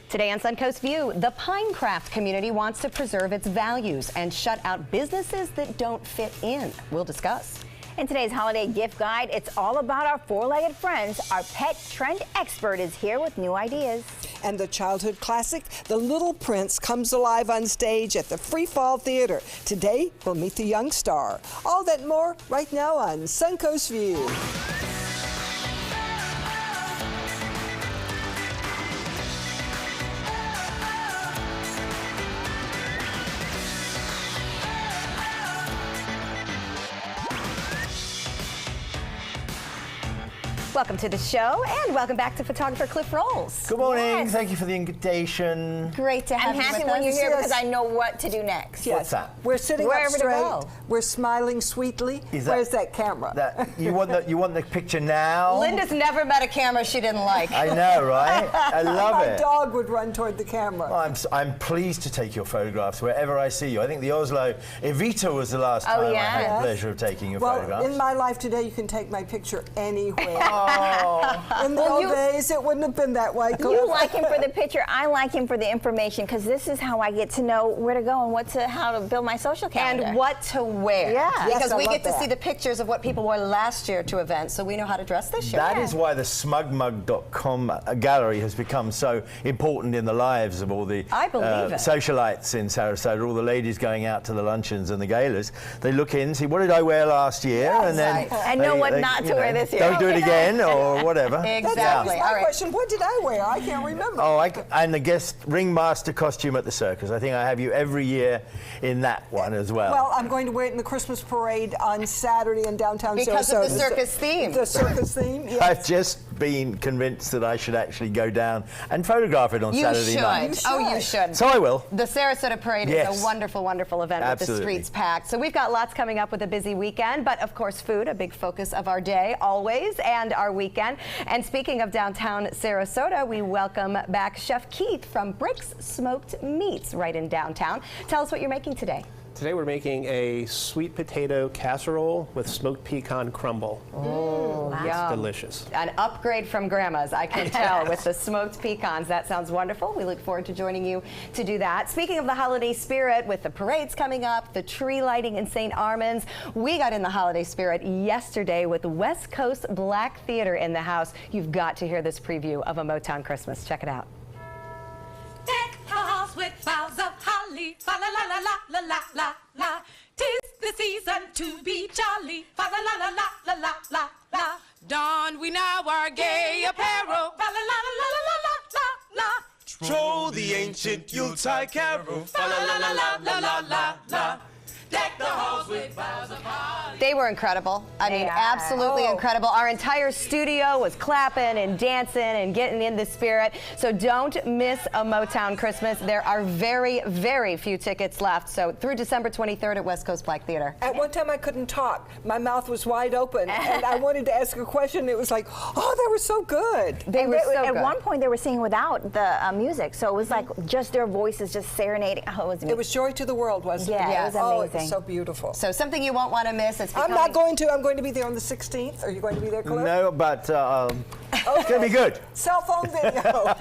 Today on Suncoast View, the Pinecraft community wants to preserve its values and shut out businesses that don't fit in. We'll discuss. In today's holiday gift guide, it's all about our four-legged friends. Our pet trend expert is here with new ideas. And the childhood classic, The Little Prince, comes alive on stage at the Free Fall Theater. Today, we'll meet the young star. All that and more right now on Suncoast View. Welcome to the show, and welcome back to photographer Cliff Rolls. Good morning. Yes. Thank you for the invitation. Great to have I'm you happy with when us. you're here Yes. because I know what to do next. Yes. What's that? We're sitting Wherever up to straight. go. We're smiling sweetly. Where's that camera? You want the picture now? Linda's never met a camera she didn't like. I know, right? I love My it. dog would run toward the camera. Well, I'm pleased to take your photographs wherever I see you. I think the Oslo Evita was the last time I had yes. the pleasure of taking your Well, photographs. in my life today, you can take my picture anywhere. Oh. In the old days, it wouldn't have been that way. You like him for the picture, I like him for the information, because this is how I get to know where to go and how to build my social calendar. And what to wear. Yeah. Because Yes, I we love get to that. see the pictures of what people wore last year to events, so we know how to dress this year. That is why the smugmug.com gallery has become so important in the lives of all the I believe it. socialites in Sarasota, all the ladies going out to the luncheons and the galas. They look in, see what did I wear last year, and then And know what not to wear this year. Don't do it again or whatever. Exactly. That was All my right. question. What did I wear? I can't remember. Oh, and the guest ringmaster costume at the circus. I think I have you every year in that one as well. Well, I'm going to wear it in the Christmas parade on Saturday in downtown Because Sarasota. of the circus theme. The circus theme, yes. I've just been convinced that I should actually go down and photograph it on You Saturday should. night. Oh, you should. So I will. The Sarasota Parade is Yes. a wonderful, wonderful event with the Absolutely. streets packed. So we've got lots coming up with a busy weekend, but of course food, a big focus of our day always and our weekend. And speaking of downtown Sarasota, we welcome back Chef Keith from Brick's Smoked Meats right in downtown. Tell us what you're making today. Today we're making a sweet potato casserole with smoked pecan crumble. Oh, yum. Delicious. An upgrade from Grandma's, I can tell, with the smoked pecans. That sounds wonderful. We look forward to joining you to do that. Speaking of the holiday spirit, with the parades coming up, the tree lighting in St. Armand's, we got in the holiday spirit yesterday with West Coast Black Theater in the house. You've got to hear this preview of A Motown Christmas. Check it out. Deck the halls with boughs of holly, fa la la la la la la la la. 'Tis the season to be jolly, fa la la la la la la la la. Don we now our gay apparel, fa la la la la la la la. Troll the ancient Yuletide carol. Fa la la la la la la la la. Deck the halls with boughs of holly. They were incredible. I mean, Yeah. absolutely incredible. Our entire studio was clapping and dancing and getting in the spirit. So don't miss A Motown Christmas. There are very, very few tickets left. So through December 23rd at West Coast Black Theater. At one time, I couldn't talk. My mouth was wide open, and I wanted to ask a question. It was like, oh, they were so good. They were so At good. one point, they were singing without the music, so it was like just their voices just serenading. Oh, It was joy to the world, wasn't it? Yeah, it was Oh, it amazing. was so beautiful. So something you won't want to miss. It's I'm becoming- not going to. I'm going to be there on the 16th. Are you going to be there, Cliff? No, but it's going to be good. Cell phone video.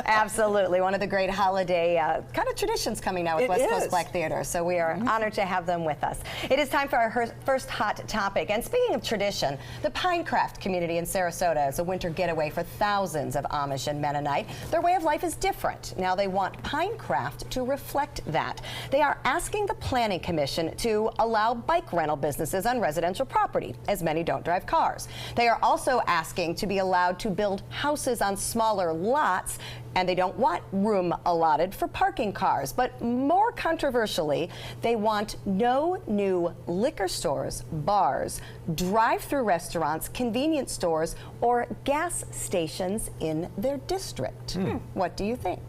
Absolutely. One of the great holiday kind of traditions coming now with It West Coast is. Black Theater. So we are honored to have them with us. It is time for our first hot topic. And speaking of tradition, the Pinecraft community in Sarasota is a winter getaway for thousands of Amish and Mennonite. Their way of life is different. Now they want Pinecraft to reflect that. They are asking the Planning Commission to allow bike rental businesses on residential property, as many don't drive cars. They are also asking to be allowed to build houses on smaller lots, and they don't want room allotted for parking cars. But more controversially, they want no new liquor stores, bars, drive-through restaurants, convenience stores, or gas stations in their district. What do you think?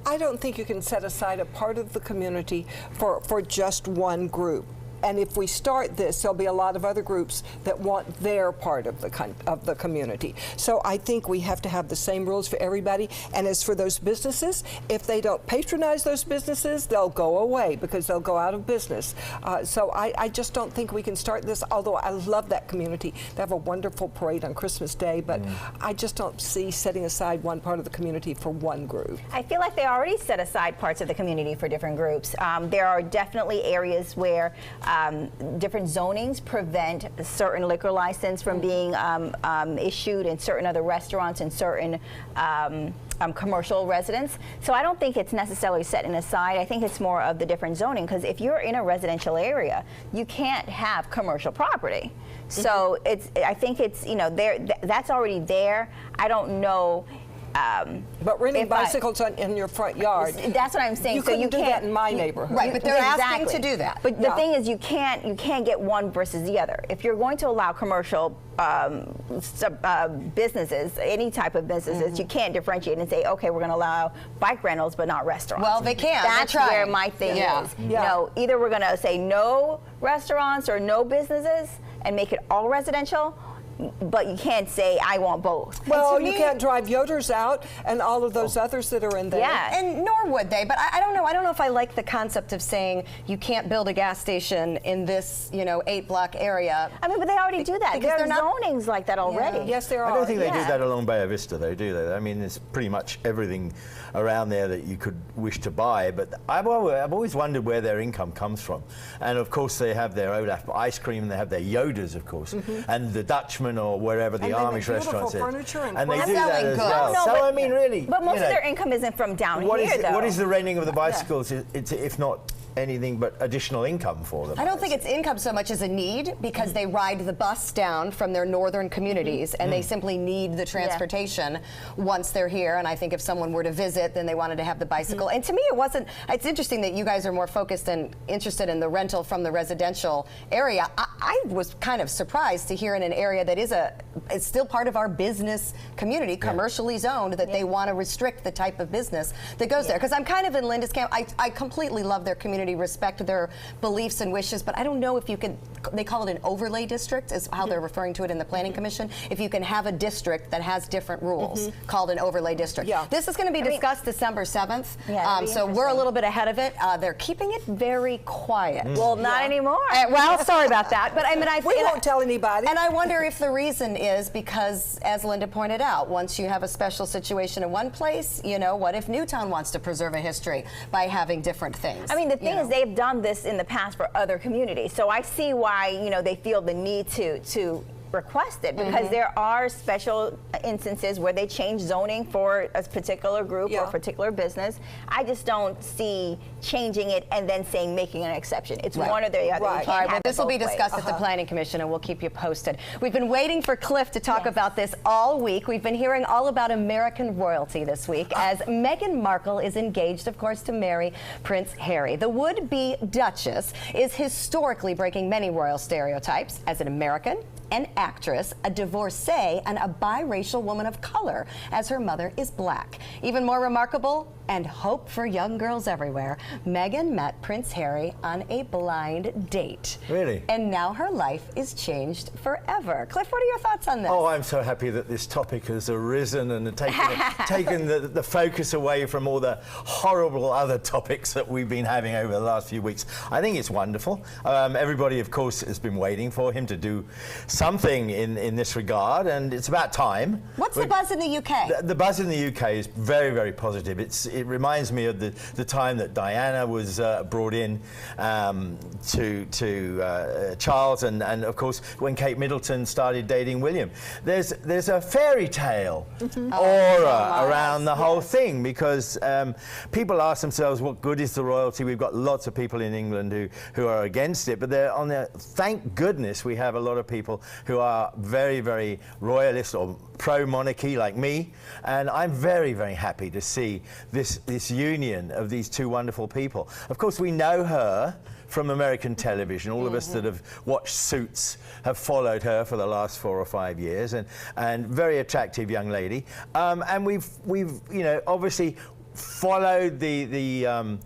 I don't think you can set aside a part of the community for just one group. And if we start this, there'll be a lot of other groups that want their part of the community. So I think we have to have the same rules for everybody. And as for those businesses, if they don't patronize those businesses, they'll go away because they'll go out of business. So I just don't think we can start this, although I love that community. They have a wonderful parade on Christmas Day, but I just don't see setting aside one part of the community for one group. I feel like they already set aside parts of the community for different groups. There are definitely areas where different zonings prevent a certain liquor license from being issued in certain other restaurants and certain commercial residents. So I don't think it's necessarily setting aside. I think it's more of the different zoning, because if you're in a residential area, you can't have commercial property. So I think it's, you know, that's already there. I don't know. But renting bicycles in your front yard. That's what I'm saying. You couldn't do that in my neighborhood. Right, but they're asking to do that. But the thing is, you can't get one versus the other. If you're going to allow commercial businesses, any type of businesses, you can't differentiate and say, okay, we're going to allow bike rentals but not restaurants. Well, they can. That's where my thing is. You know, either we're going to say no restaurants or no businesses and make it all residential, but you can't say I want both. Well, you can't drive Yoders out and all of those others that are in there. Yeah. And nor would they, but I don't know. I don't know if I like the concept of saying you can't build a gas station in this, you know, 8-block area. I mean, but they already do that. There are zonings like that already. Yes, there are. I don't think they do that along Bay of Vista, though, do they? I mean, there's pretty much everything around there that you could wish to buy, but I've always wondered where their income comes from. And of course, they have their Olaf ice cream, and they have their Yoders, of course, and the Dutchman or wherever the Amish restaurants is. Furniture and they do selling that as goods. well. No, so but, I mean, really, but most you of know, their income isn't from down what here, though. What is the renting of the bicycles? It's if not anything but additional income for them. I don't think it's income so much as a need, because they ride the bus down from their northern communities and they simply need the transportation once they're here. And I think if someone were to visit, then they wanted to have the bicycle. And to me, it's interesting that you guys are more focused and interested in the rental from the residential area. I was kind of surprised to hear in an area that is still part of our business community, commercially zoned, that they want to restrict the type of business that goes there. Because I'm kind of in Linda's camp. I completely love their community, respect their beliefs and wishes, but I don't know if you could, they call it an overlay district, is how they're referring to it in the Planning Commission, if you can have a district that has different rules, called an overlay district. Yeah. This is going to be discussed December 7th, so we're a interesting. little bit ahead of it. They're keeping it very quiet. Well, not anymore. Well, sorry about that, but I mean, We won't tell anybody. And I wonder if the reason is because, as Linda pointed out, once you have a special situation in one place, you know, what if Newtown wants to preserve a history by having different things? I mean, the thing is, they've done this in the past for other communities, so I see why, you know, they feel the need to request it, because there are special instances where they change zoning for a particular group or a particular business. I just don't see changing it and then saying making an exception. It's one or the other. Right. All right, well, this will be discussed at the Planning Commission, and we'll keep you posted. We've been waiting for Cliff to talk about this all week. We've been hearing all about American royalty this week, as Meghan Markle is engaged, of course, to marry Prince Harry. The would-be Duchess is historically breaking many royal stereotypes as an American, an actress, a divorcee, and a biracial woman of color, as her mother is black. Even more remarkable, and hope for young girls everywhere, Meghan met Prince Harry on a blind date. Really? And now her life is changed forever. Cliff, what are your thoughts on this? Oh, I'm so happy that this topic has arisen and taken the focus away from all the horrible other topics that we've been having over the last few weeks. I think it's wonderful. Everybody, of course, has been waiting for him to do something in this regard, and it's about time. What's the buzz in the UK? The buzz in the UK is very, very positive. It reminds me of the time that Diana was brought in to Charles, and of course when Kate Middleton started dating William. There's a fairy tale aura around the whole thing, because people ask themselves, what good is the royalty? We've got lots of people in England who are against it, but thank goodness we have a lot of people who are very, very royalist or pro-monarchy like me, and I'm very, very happy to see this union of these two wonderful people. Of course, we know her from American television. All of us that have watched Suits have followed her for the last 4 or 5 years, and very attractive young lady. And we've you know, obviously followed the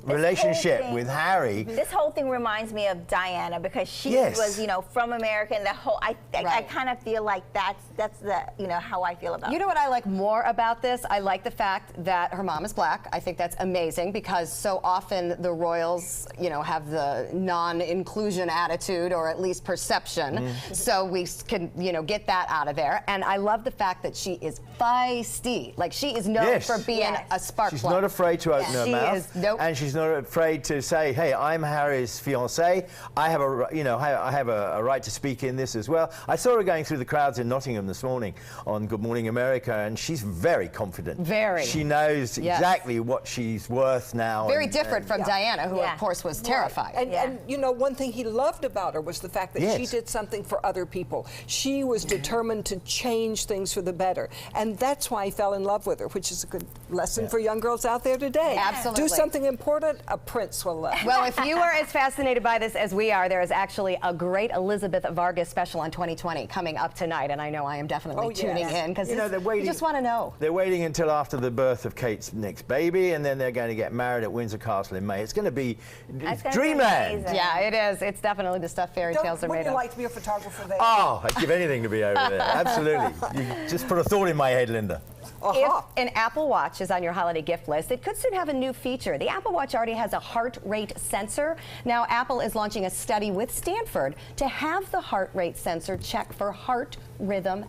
relationship with Harry. This whole thing reminds me of Diana because she Yes. was, you know, from America, and the whole. I Right. kind of feel like that's the, you know, how I feel about You it. know what I like more about this? I like the fact that her mom is black. I think that's amazing because so often the royals, you know, have the non-inclusion attitude or at least perception. So we can, you know, get that out of there. And I love the fact that she is feisty. Like she is known Yes. for being Yes. a spark She's plug. not afraid to open her She mouth, is- nope. and she's not afraid to say, "Hey, I'm Harry's fiancée. I have a, you know, I have a right to speak in this as well." I saw her going through the crowds in Nottingham this morning on Good Morning America, and she's very confident. Very. She knows Yes. exactly what she's worth now. Very and- different and- from Diana, who Yeah. of course was terrified. And you know, one thing he loved about her was the fact that she Yes. did something for other people. She was determined to change things for the better. And that's why he fell in love with her, which is a good lesson for young girls out there today. Absolutely. Do something important, a prince will love. Well, if you are as fascinated by this as we are, there is actually a great Elizabeth Vargas special on 2020 coming up tonight, and I know I am definitely Oh, yes. tuning in because You know, they're waiting. you just want to know. They're waiting until after the birth of Kate's next baby, and then they're going to get married at Windsor Castle in May. It's going to be That's gonna be dreamland. amazing. Yeah, it is. It's definitely the stuff fairy tales are Wouldn't made you of. like to be a photographer there? Oh, I'd give anything to be over there. Absolutely. You just put a thought in my head, Linda. If an Apple Watch is on your holiday gift list, it could soon have a new feature. The Apple Watch already has a heart rate sensor. Now, Apple is launching a study with Stanford to have the heart rate sensor check for heart rhythm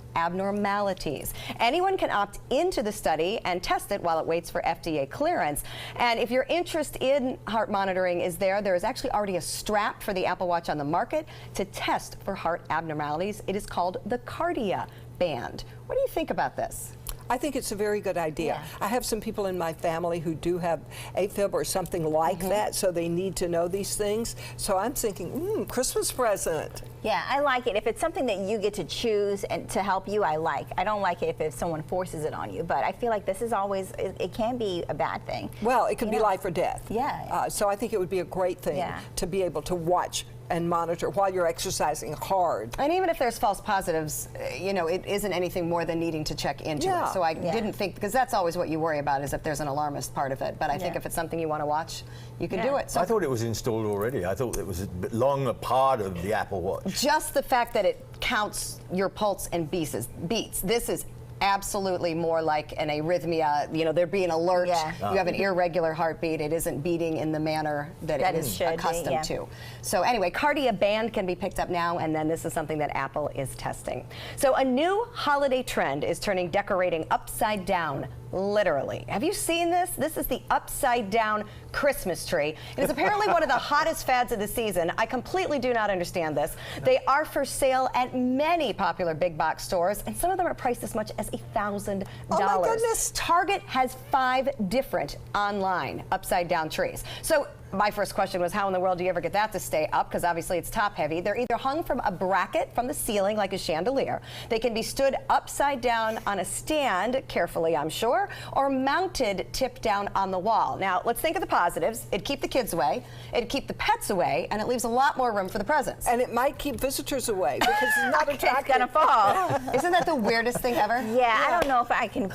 abnormalities. Anyone can opt into the study and test it while it waits for FDA clearance. And if your interest in heart monitoring is there is actually already a strap for the Apple Watch on the market to test for heart abnormalities. It is called the Cardia Band. What do you think about this? I think it's a very good idea. I have some people in my family who do have AFib or something like that, so they need to know these things. So I'm thinking, Christmas present. Yeah, I like it. If it's something that you get to choose and to help you, I like. I don't like it if someone forces it on you, but I feel like this is always, it can be a bad thing. Well, it could You be know? life or death. Yeah. So I think it would be a great thing Yeah. to be able to watch and monitor while you're exercising hard. And even if there's false positives, you know, it isn't anything more than needing to check into Yeah. it. So I didn't think, because that's always what you worry about is if there's an alarmist part of it. But I think if it's something you want to watch, you can do it. So I thought it was installed already. I thought it was long a part of the Apple Watch. just the fact that it counts your pulse and beats. This is absolutely more like an arrhythmia. You know, they're being alert. Yeah. You have an irregular heartbeat. It isn't beating in the manner that That it it is should be, accustomed yeah. to. So anyway, Cardia Band can be picked up now, and then this is something that Apple is testing. So a new holiday trend is turning decorating upside down. Literally. Have you seen this? This is the upside down Christmas tree. It is apparently one of the hottest fads of the season. I completely do not understand this. They are for sale at many popular big box stores, and some of them are priced as much as $1,000. Oh my goodness. Target has 5 different online upside down trees. So my first question was, how in the world do you ever get that to stay up? Because obviously it's top heavy. They're either hung from a bracket from the ceiling like a chandelier. They can be stood upside down on a stand, carefully I'm sure, or mounted tip down on the wall. Now let's think of the positives. It'd keep the kids away, it'd keep the pets away, and it leaves a lot more room for the presents. And it might keep visitors away because it's not It's attractive. gonna fall. Isn't that the weirdest thing ever? Yeah, I don't know if I can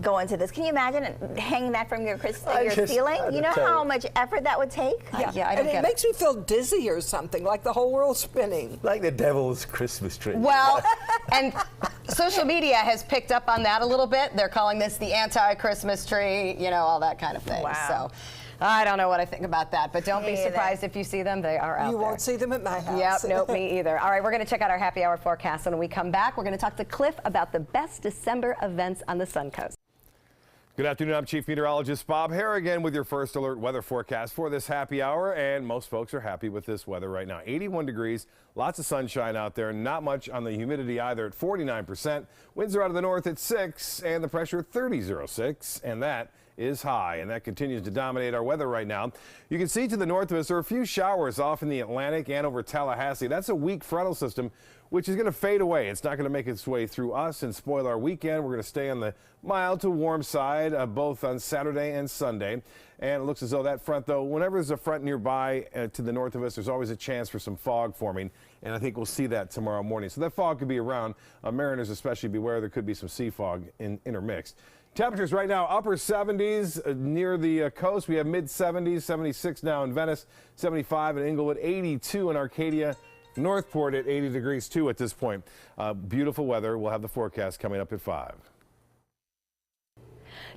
go into this. Can you imagine hanging that from your ceiling? You know how much effort that would take? Yeah, I don't and it get makes me feel dizzy or something, like the whole world's spinning. Like the devil's Christmas tree. Well, and social media has picked up on that a little bit. They're calling this the anti-Christmas tree, you know, all that kind of thing. Wow. So I don't know what I think about that, but don't be Me either. surprised if you see them. They are out You there. won't see them at my house. Yep, nope, me either. All right, we're going to check out our happy hour forecast. And when we come back, we're going to talk to Cliff about the best December events on the Suncoast. Good afternoon. I'm Chief Meteorologist Bob Harrigan with your first alert weather forecast for this happy hour. And most folks are happy with this weather right now. 81 degrees, lots of sunshine out there, not much on the humidity either at 49%. Winds are out of the north at 6 and the pressure 30.06. And that is high, and that continues to dominate our weather right now. You can see to the north of us there are a few showers off in the Atlantic and over Tallahassee. That's a weak frontal system which is going to fade away. It's not going to make its way through us and spoil our weekend. We're going to stay on the mild to warm side both on Saturday and Sunday. And it looks as though that front, though, whenever there's a front nearby to the north of us, there's always a chance for some fog forming. And I think we'll see that tomorrow morning. So that fog could be around. Mariners especially beware there could be some sea fog intermixed. Temperatures right now, upper 70s near the coast. We have mid 70s, 76 now in Venice, 75 in Inglewood, 82 in Arcadia, Northport at 80 degrees too at this point. Beautiful weather. We'll have the forecast coming up at 5.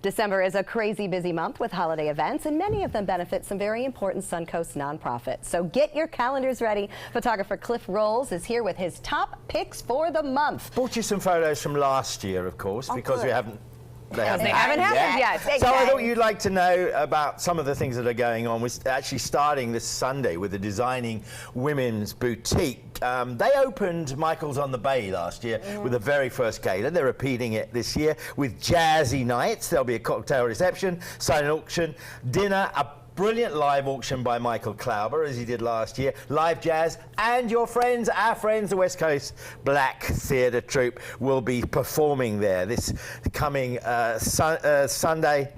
December is a crazy busy month with holiday events, and many of them benefit some very important Suncoast nonprofits. So get your calendars ready. Photographer Cliff Rolls is here with his top picks for the month. Brought you some photos from last year, of course, because we haven't. They haven't happened yet. So I thought you'd like to know about some of the things that are going on. We're actually starting this Sunday with the Designing Women's Boutique. They opened Michael's on the Bay last year with the very first gala. They're repeating it this year with jazzy nights. There'll be a cocktail reception, silent auction, dinner, a brilliant live auction by Michael Klauber, as he did last year, live jazz, and your friends, our friends, the West Coast Black Theatre Troupe will be performing there this coming Saturday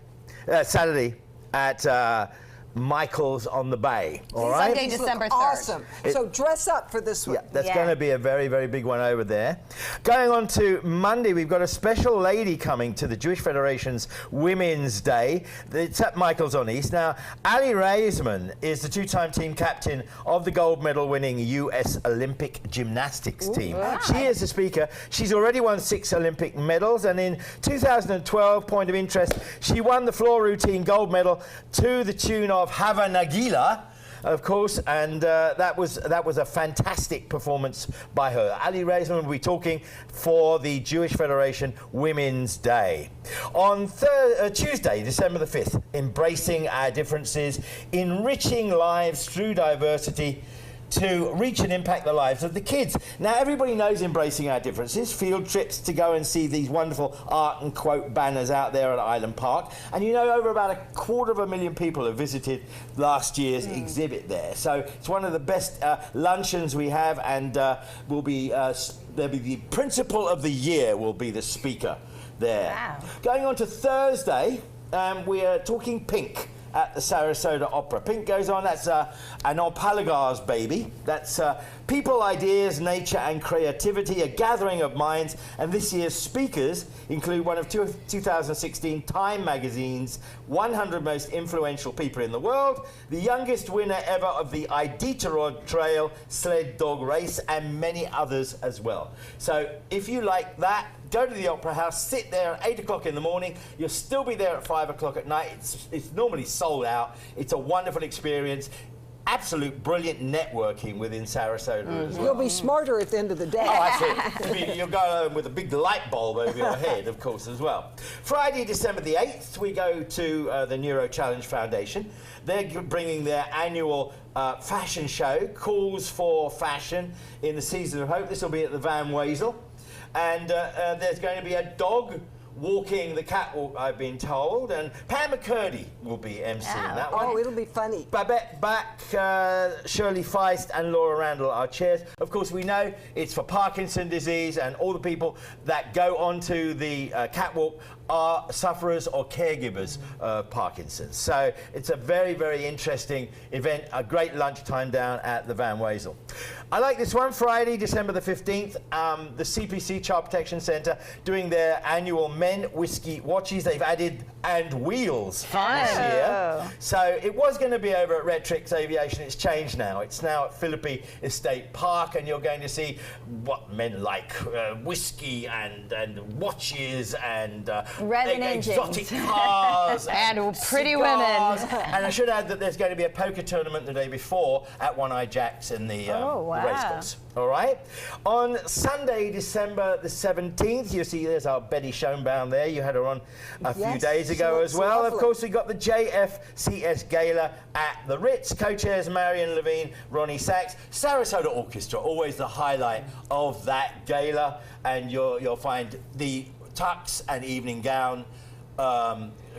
at Michael's on the Bay. All right? Sunday, December 3rd. Awesome. So dress up for this one. Yeah, that's going to be a very, very big one over there. Going on to Monday, we've got a special lady coming to the Jewish Federation's Women's Day. It's at Michael's on East. Now, Ali Raisman is the two-time team captain of the gold medal-winning U.S. Olympic gymnastics team. Wow. She is the speaker. She's already won 6 Olympic medals, and in 2012, point of interest, she won the floor routine gold medal to the tune of Hava Nagila, of course, and that was a fantastic performance by her. Ali Raisman will be talking for the Jewish Federation Women's Day. On Tuesday, December the 5th, embracing our differences, enriching lives through diversity, to reach and impact the lives of the kids. Now, everybody knows embracing our differences. Field trips to go and see these wonderful art and quote banners out there at Island Park. And you know, over about 250,000 people have visited last year's exhibit there. So it's one of the best luncheons we have, and there'll be the principal of the year will be the speaker there. Wow. Going on to Thursday, we are talking Pink at the Sarasota Opera. Pink goes on, that's an Opalagar's baby. That's people, ideas, nature and creativity, a gathering of minds, and this year's speakers include one of 2016 Time magazine's 100 most influential people in the world, the youngest winner ever of the Iditarod Trail sled dog race, and many others as well. So if you like that, go to the Opera House, sit there at 8 o'clock in the morning. You'll still be there at 5 o'clock at night. It's normally sold out. It's a wonderful experience. Absolute brilliant networking within Sarasota as well. You'll be smarter at the end of the day. Oh, absolutely. You'll go home with a big light bulb over your head, of course, as well. Friday, December the 8th, we go to the Neuro Challenge Foundation. They're bringing their annual fashion show, Calls for Fashion in the Season of Hope. This will be at the Van Wezel. And there's going to be a dog walking the catwalk, I've been told, and Pam McCurdy will be emceeing that one. Oh, it'll be funny. Babette Back, Shirley Feist and Laura Randall are chairs. Of course, we know it's for Parkinson's disease, and all the people that go onto the catwalk are sufferers or caregivers of Parkinson's. So it's a very, very interesting event, a great lunchtime down at the Van Wezel. I like this one, Friday, December the 15th, the CPC Child Protection Centre doing their annual Men Whiskey Watches. They've added and wheels this year. So it was going to be over at Retrix Aviation. It's changed now. It's now at Philippi Estate Park, and you're going to see what men like, whiskey and watches and exotic cars and pretty cigars. women. And I should add that there's going to be a poker tournament the day before at One Eye Jack's in the racecourse. All right. On Sunday, December the 17th, you see there's our Betty Schoenbaum there. You had her on a few days ago as well. Lovely. Of course, we got the JFCS Gala at the Ritz. Co-chairs Marion Levine, Ronnie Sachs, Sarasota Orchestra, always the highlight of that gala. And you'll find the tux and evening gown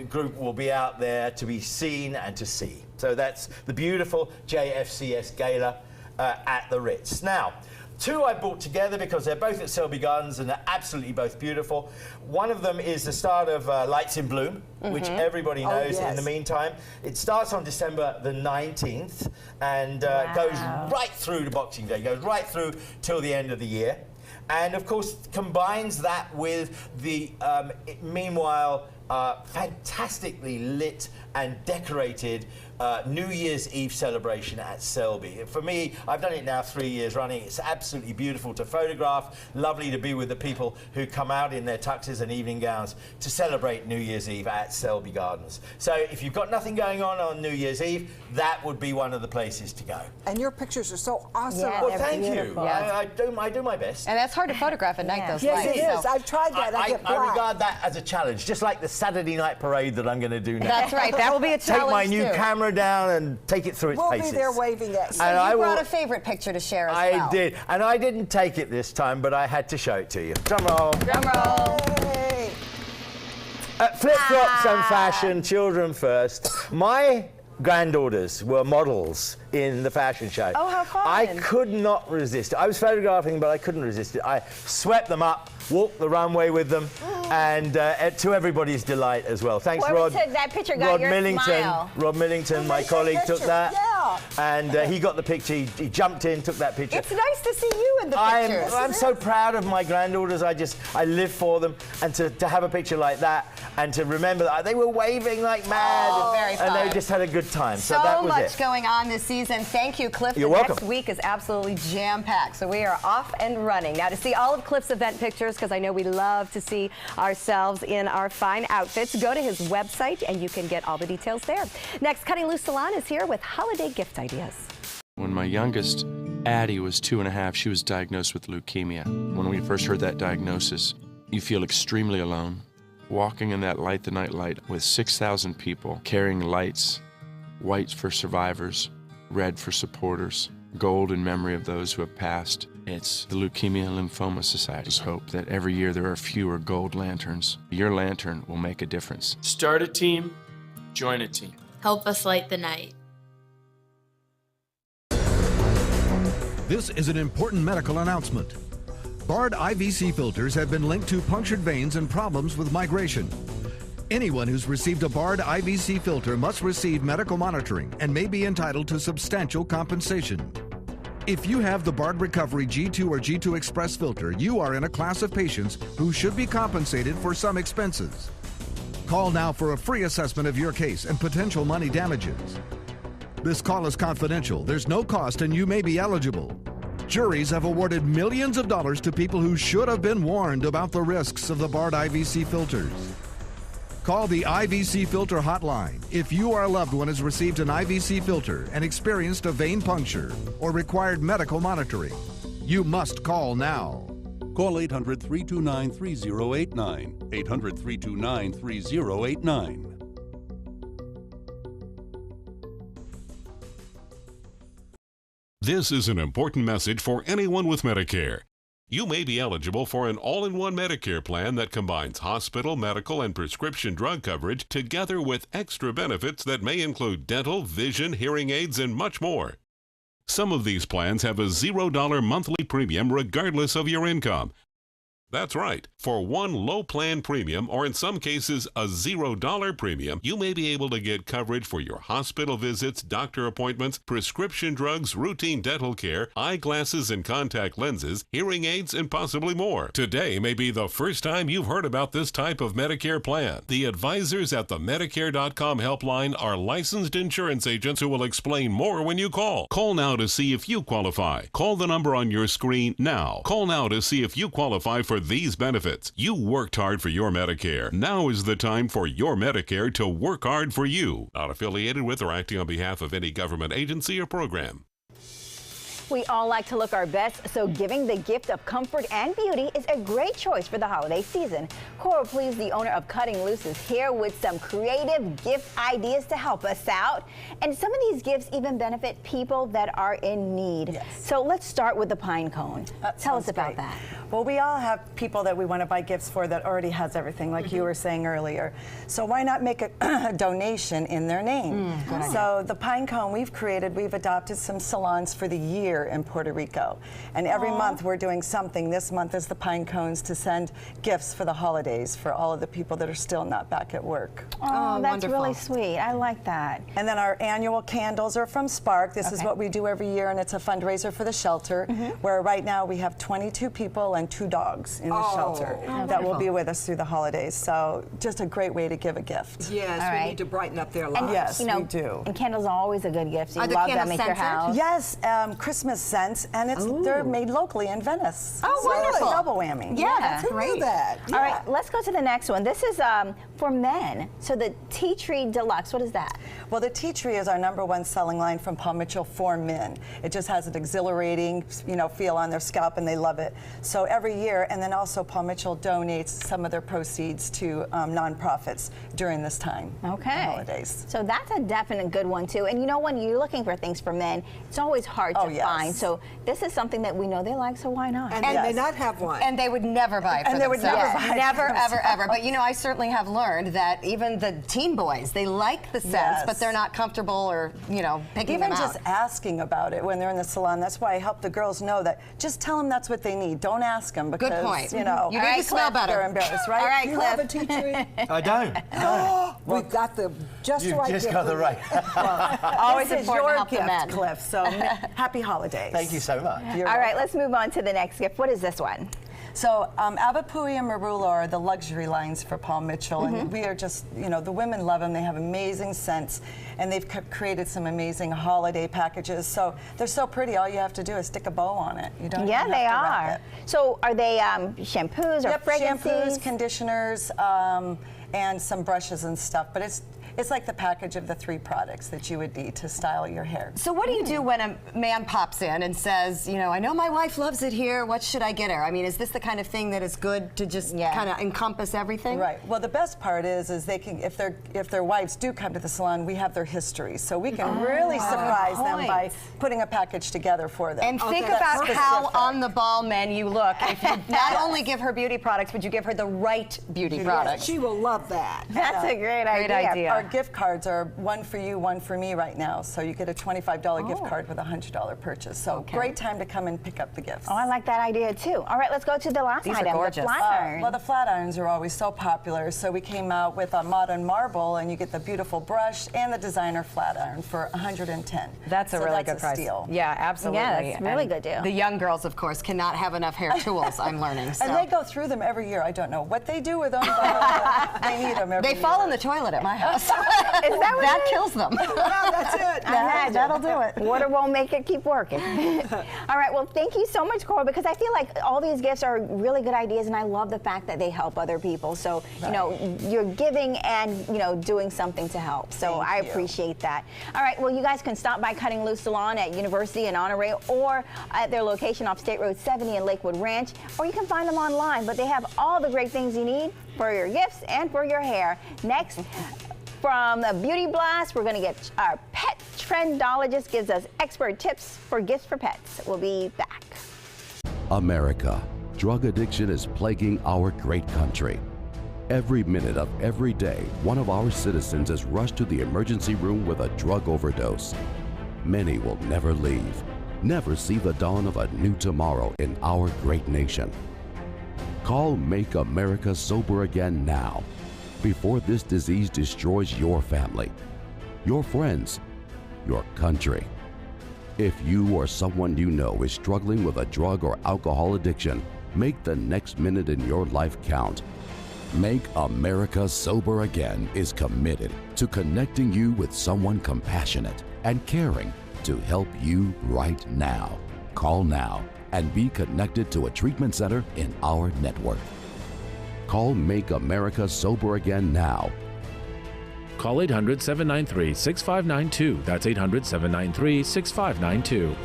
group will be out there to be seen and to see. So that's the beautiful JFCS Gala at the Ritz. Now, two I brought together because they're both at Selby Gardens and they're absolutely both beautiful. One of them is the start of Lights in Bloom, which everybody knows in the meantime. It starts on December the 19th and goes right through to Boxing Day, goes right through till the end of the year. And of course combines that with the meanwhile fantastically lit and decorated New Year's Eve celebration at Selby. For me, I've done it now 3 years running. It's absolutely beautiful to photograph, lovely to be with the people who come out in their tuxes and evening gowns to celebrate New Year's Eve at Selby Gardens. So if you've got nothing going on New Year's Eve, that would be one of the places to go. And your pictures are so awesome. Yeah, Well, thank you. beautiful. I do my best. And that's hard to photograph at night, Yeah. those Yes, lights. it is. so- I've tried that. I get I black. regard that as a challenge, just like the Saturday night parade that I'm going to do now. That's right. That will be a Take challenge my new too. camera down and take it through its We'll paces. be there waving at you. So And you I brought will- a favorite picture to share as I well. did, and I didn't take it this time, but I had to show it to you. Drum roll. Drum roll. Hey. Flip-flops and fashion, children first. My granddaughters were models in the fashion show. Oh, how fun. I could not resist it. I was photographing, but I couldn't resist it. I swept them up, walked the runway with them, and to everybody's delight as well. Thanks, Whoever Rod. took that picture got Rod your Millington. smile. Rod Millington, my nice colleague, took picture. that. Yeah. And he got the picture. He jumped in, took that picture. It's nice to see you in the pictures. I'm so proud of my granddaughters. I live for them, and to have a picture like that, and to remember that they were waving like mad, very and fun. they just had a good time. So So that was much it. going on this season. Thank you, Cliff. You're the welcome. Next week is absolutely jam-packed, so we are off and running. Now, to see all of Cliff's event pictures, because I know we love to see ourselves in our fine outfits, go to his website, and you can get all the details there. Next, Cutting Loose Salon is here with holiday gift ideas. When my youngest, Addie, was 2.5, she was diagnosed with leukemia. When we first heard that diagnosis, you feel extremely alone. Walking in that Light the Night light with 6,000 people carrying lights, white for survivors, red for supporters, gold in memory of those who have passed. It's the Leukemia and Lymphoma Society's hope that every year there are fewer gold lanterns. Your lantern will make a difference. Start a team, join a team. Help us light the night. This is an important medical announcement. Bard IVC filters have been linked to punctured veins and problems with migration. Anyone who's received a Bard IVC filter must receive medical monitoring and may be entitled to substantial compensation. If you have the Bard Recovery G2 or G2 Express filter, you are in a class of patients who should be compensated for some expenses. Call now for a free assessment of your case and potential money damages. This call is confidential. There's no cost and you may be eligible. Juries have awarded millions of dollars to people who should have been warned about the risks of the Bard IVC filters. Call the IVC Filter Hotline if you or a loved one has received an IVC filter and experienced a vein puncture or required medical monitoring. You must call now. Call 800-329-3089. 800-329-3089. This is an important message for anyone with Medicare. You may be eligible for an all-in-one Medicare plan that combines hospital, medical, and prescription drug coverage together with extra benefits that may include dental, vision, hearing aids, and much more. Some of these plans have a $0 monthly premium regardless of your income. That's right. For one low plan premium, or in some cases a $0 premium, you may be able to get coverage for your hospital visits, doctor appointments, prescription drugs, routine dental care, eyeglasses and contact lenses, hearing aids, and possibly more. Today may be the first time you've heard about this type of Medicare plan. The advisors at the Medicare.com helpline are licensed insurance agents who will explain more when you call. Call now to see if you qualify. Call the number on your screen now. Call now to see if you qualify for these benefits. You worked hard for your Medicare. Now is the time for your Medicare to work hard for you. Not affiliated with or acting on behalf of any government agency or program. We all like to look our best, so giving the gift of comfort and beauty is a great choice for the holiday season. Cora Please, the owner of Cutting Loose, is here with some creative gift ideas to help us out. And some of these gifts even benefit people that are in need. Yes. So let's start with the pine cone. Tell us about that. Well, we all have people that we want to buy gifts for that already has everything, like you were saying earlier. So why not make a donation in their name? So the pine cone we've adopted some salons for the year year in Puerto Rico. And every month we're doing something. This month is the pine cones to send gifts for the holidays for all of the people that are still not back at work. Oh, that's wonderful. really sweet. I like that. And then our annual candles are from Spark. This is what we do every year, and it's a fundraiser for the shelter, where right now we have 22 people and 2 dogs in the shelter that will be with us through the holidays. So just a great way to give a gift. Yes, All we right. need to brighten up their And, lives. Yes, you know, we do. And candles are always a good gift. You Are the love them candles at your scented? house. Yes, Christmas scents, and they're made locally in Venice. Oh, So it's wonderful. a double whammy. Yeah, that's great. that. All right, let's go to the next one. This is for men. So the Tea Tree Deluxe, what is that? Well, the tea tree is our #1 selling line from Paul Mitchell for men. It just has an exhilarating, feel on their scalp, and they love it. So every year, and then also Paul Mitchell donates some of their proceeds to nonprofits during this time, Okay. the holidays. So that's a definite good one too. And when you're looking for things for men, it's always hard to yes. find. So this is something that we know they like, so why not? And they may not have one. And they would never buy it for And they would themselves. never buy it Never, for ever, ever. But I certainly have learned that even the teen boys, they like the scents, Yes. but they're not comfortable or, picking Even them just out. asking about it when they're in the salon. That's why I help the girls know that just tell them that's what they need. Don't ask them because, Good point. You know, need to smell better. they're embarrassed, right? All right, you Cliff. have a tea tree? I don't. We've got the just You've right just gift got for the you. right. Always This is important to your help the gift, men. Cliff. So happy holidays. Thank you so much. You're All right, welcome. let's move on to the next gift. What is this one? So Abapui and Marula are the luxury lines for Paul Mitchell, and we are just, the women love them. They have amazing scents, and they've created some amazing holiday packages. So they're so pretty. All you have to do is stick a bow on it. You don't Yeah, even they have to wrap are. it. So are they shampoos or Yep, fragrances? shampoos, conditioners, and some brushes and stuff. But it's like the package of the 3 products that you would need to style your hair. So what do you do when a man pops in and says, I know my wife loves it here, what should I get her? I mean, is this the kind of thing that is good to just kind of encompass everything? Right. Well, the best part is they can, if their wives do come to the salon, we have their history, so we can really surprise them by putting a package together for them. And think about how on the ball men you look if you not only give her beauty products, but you give her the right beauty products. She will love that. That's a great idea. Our gift cards are one for you, one for me right now. So you get a $25 gift card with a $100 purchase. So great time to come and pick up the gifts. Oh, I like that idea too. All right, let's go to the last These are item. gorgeous. The flat iron. Well, the flat irons are always so popular, so we came out with a modern marble, and you get the beautiful brush and the designer flat iron for $110. That's a So really that's good price. steal. Yeah, absolutely. Yeah, that's a really And good deal. The young girls, of course, cannot have enough hair tools, I'm learning. So. And they go through them every year. I don't know what they do with them, but they need them every year. They fall in the toilet at my house. Is that what that it is? kills them. Yeah, that's it. That'll do it. Water won't make it keep working. All right, well, thank you so much, Cora, because I feel like all these gifts are really good ideas, and I love the fact that they help other people. So, you're giving and, doing something to help. So I appreciate that. All right, well, you guys can stop by Cutting Loose Salon at University and Honore or at their location off State Road 70 in Lakewood Ranch, or you can find them online, but they have all the great things you need for your gifts and for your hair. Next, from the Beauty Blast, we're going to get our pet trendologist gives us expert tips for gifts for pets. We'll be back. America, drug addiction is plaguing our great country. Every minute of every day, one of our citizens is rushed to the emergency room with a drug overdose. Many will never leave, never see the dawn of a new tomorrow in our great nation. Call Make America Sober Again now, before this disease destroys your family, your friends, your country. If you or someone you know is struggling with a drug or alcohol addiction, make the next minute in your life count. Make America Sober Again is committed to connecting you with someone compassionate and caring to help you right now. Call now and be connected to a treatment center in our network. Call Make America Sober Again now. Call 800-793-6592. That's 800-793-6592.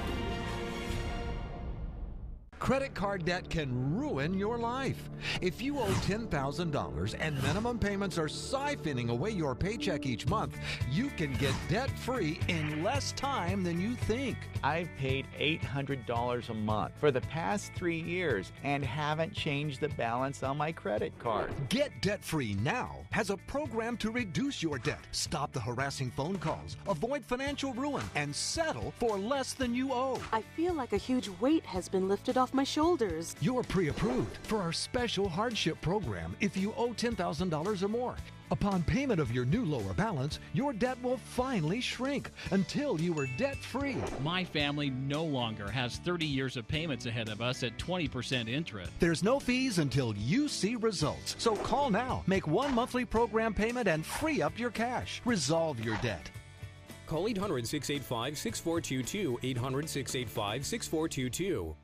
Credit card debt can ruin your life. If you owe $10,000 and minimum payments are siphoning away your paycheck each month, you can get debt-free in less time than you think. I've paid $800 a month for the past 3 years and haven't changed the balance on my credit card. Get debt-free now has a program to reduce your debt, stop the harassing phone calls, avoid financial ruin, and settle for less than you owe. I feel like a huge weight has been lifted off my shoulders. You're pre-approved for our special hardship program if you owe $10,000 or more. Upon payment of your new lower balance, your debt will finally shrink until you are debt-free. My family no longer has 30 years of payments ahead of us at 20% interest. There's no fees until you see results. So call now, make one monthly program payment, and free up your cash. Resolve your debt. Call 800-685-6422, 800-685-6422.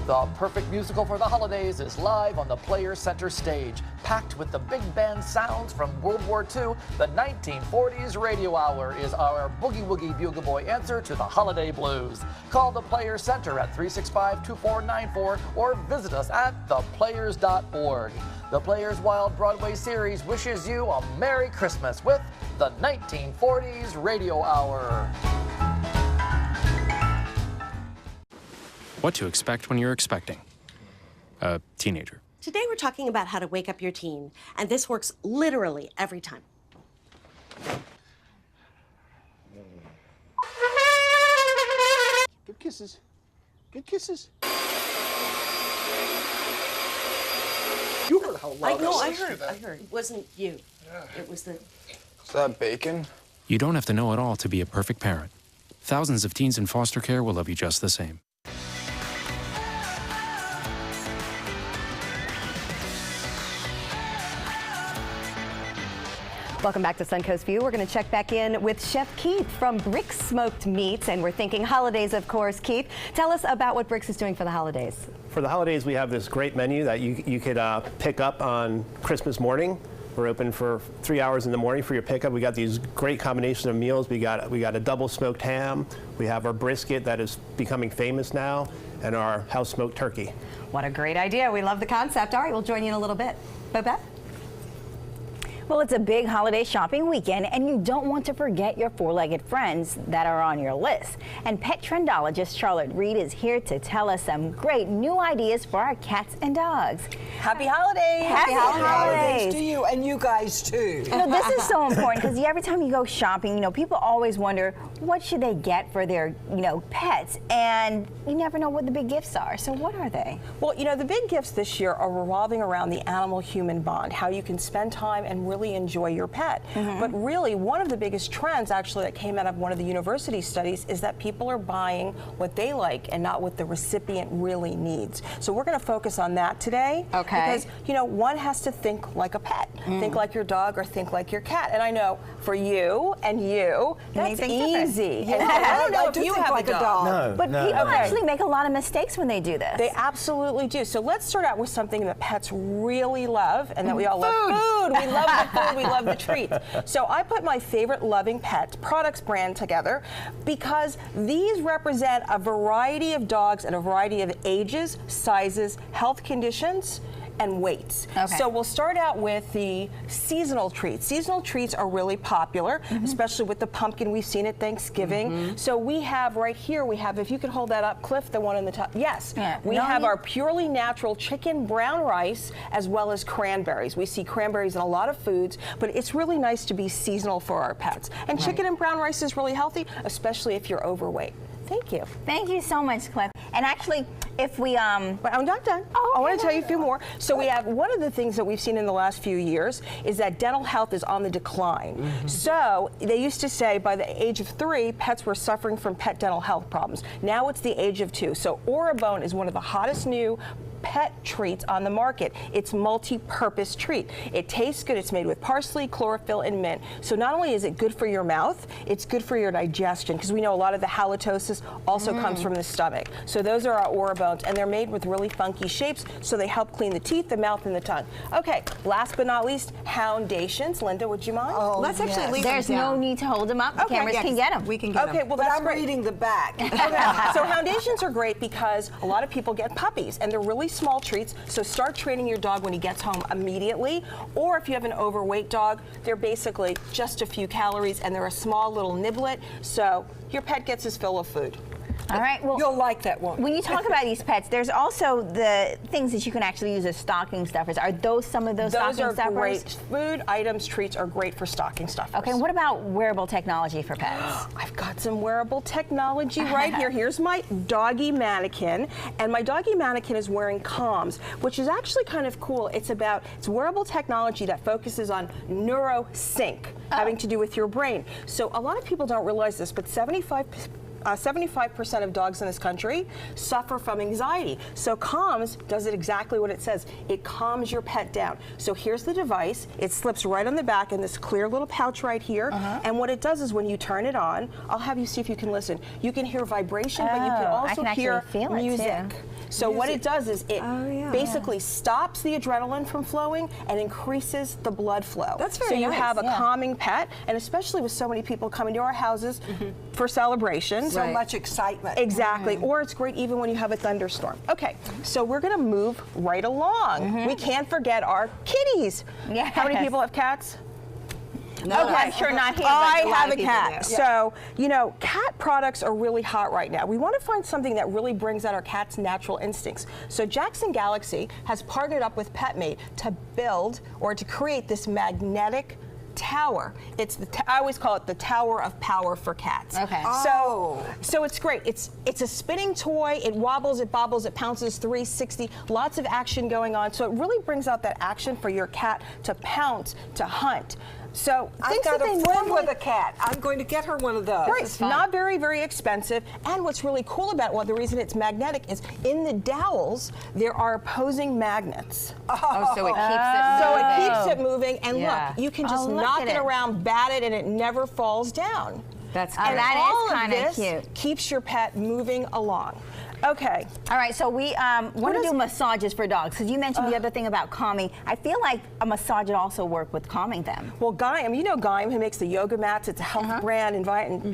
The perfect musical for the holidays is live on the Players Center stage. Packed with the big band sounds from World War II, the 1940s Radio Hour is our Boogie Woogie Bugle Boy answer to the holiday blues. Call the Players Center at 365-2494 or visit us at theplayers.org. The Players Wild Broadway series wishes you a Merry Christmas with the 1940s Radio Hour. What to expect when you're expecting a teenager. Today we're talking about how to wake up your teen, and this works literally every time. Good kisses. Good kisses. You heard how loud I heard. It wasn't you. It was the... Is that bacon? You don't have to know it all to be a perfect parent. Thousands of teens in foster care will love you just the same. Welcome back to Suncoast View. We're going to check back in with Chef Keith from Bricks Smoked Meats, and we're thinking holidays, of course. Keith, tell us about what Bricks is doing for the holidays. For the holidays, we have this great menu that you could pick up on Christmas morning. We're open for 3 hours in the morning for your pickup. We got these great combination of meals. We got a double smoked ham. We have our brisket that is becoming famous now, and our house smoked turkey. What a great idea. We love the concept. All right, we'll join you in a little bit. Beth? Well, it's a big holiday shopping weekend, and you don't want to forget your four-legged friends that are on your list. And pet trendologist Charlotte Reed is here to tell us some great new ideas for our cats and dogs. Happy holidays! Happy holidays to you, and you guys too. You know, this is so important because every time you go shopping, you know, people always wonder what should they get for their, pets, and you never know what the big gifts are. So what are they? Well, the big gifts this year are revolving around the animal-human bond, how you can spend time and really enjoy your pet. But really, one of the biggest trends actually that came out of one of the university studies is that people are buying what they like and not what the recipient really needs. So we're going to focus on that today. Okay. Because, one has to think like a pet. Think like your dog or think like your cat. And I know for you and you, that's easy. Yeah, I don't know I if do you think have like a a dog. dog. But people actually make a lot of mistakes when they do this. They absolutely do. So let's start out with something that pets really love and that we all love. Food. We love the food. We love the treats. So I put my favorite loving pet products brand together because these represent a variety of dogs and a variety of ages, sizes, health conditions, and weights. So we'll start out with the seasonal treats. Seasonal treats are really popular, especially with the pumpkin we've seen at Thanksgiving. So we have right here, if you could hold that up, Cliff, the one in the top. Yes. We have our purely natural chicken brown rice as well as cranberries. We see cranberries in a lot of foods, but it's really nice to be seasonal for our pets. And chicken and brown rice is really healthy, especially if you're overweight. Thank you. Thank you so much, Cliff. And actually, if we But I'm not done. I want to tell you a few more. So we have one of the things that we've seen in the last few years is that dental health is on the decline. So they used to say by the age of 3, pets were suffering from pet dental health problems. Now it's the age of 2. So Orabone is one of the hottest new pet treats on the market. It's multi-purpose treat. It tastes good. It's made with parsley, chlorophyll, and mint. So not only is it good for your mouth, it's good for your digestion, because we know a lot of the halitosis also comes from the stomach. So those are our Aura bones, and they're made with really funky shapes, so they help clean the teeth, the mouth, and the tongue. Okay, last but not least, Houndations. Linda, would you mind? Oh, Let's actually leave There's them down. no need to hold them up. The Okay, cameras yes, can get them. We can get them. Okay, well, But that's I'm great. reading the back. Okay, so Houndations are great because a lot of people get puppies, and they're really small treats, so start training your dog when he gets home immediately. Or if you have an overweight dog, they're basically just a few calories, and they're a small little niblet, so your pet gets his fill of food. All right. Well, You'll like that one. when you talk about these pets, there's also the things that you can actually use as stocking stuffers. Are those some of those Those stocking are stuffers? great. Food items, treats are great for stocking stuffers. Okay, what about wearable technology for pets? I've got some wearable technology right here. Here's my doggy mannequin, and my doggy mannequin is wearing comms, which is actually kind of cool. It's wearable technology that focuses on neurosync, having to do with your brain. So a lot of people don't realize this, but 75% of dogs in this country suffer from anxiety. So Calms does it exactly what it says. It calms your pet down. So here's the device. It slips right on the back in this clear little pouch right here. And what it does is when you turn it on, I'll have you see if you can listen. You can hear vibration, but you can also hear music. So what it does is it basically stops the adrenaline from flowing and increases the blood flow. That's very So you nice, have a calming pet, and especially with so many people coming to our houses for celebrations. So much excitement. Exactly. Or it's great even when you have a thunderstorm. Okay, so we're going to move right along. We can't forget our kitties. Yes. How many people have cats? No, okay. I'm sure not here. I but have a lot of cat. people do. So, you know, cat products are really hot right now. We want to find something that really brings out our cat's natural instincts. So Jackson Galaxy has partnered up with PetMate to build or to create this magnetic tower. It's I always call it the tower of power for cats. Okay. So it's great. It's a spinning toy. It wobbles, it bobbles, it pounces 360. Lots of action going on. So it really brings out that action for your cat to pounce, to hunt. So I've got a friend with a cat. I'm going to get her one of those. Right, not very, very expensive. And what's really cool about the reason it's magnetic is in the dowels, there are opposing magnets. Oh, so it keeps it moving. So it keeps it moving. And Yeah. look, you can just knock it around, bat it, and it never falls down. That's and that all is of kind of this cute. Keeps your pet moving along. Okay. All right, so we want to do massages for dogs, because you mentioned the other thing about calming. I feel like a massage would also work with calming them. Well, Gaim, you know Gaim, who makes the yoga mats. It's a health brand,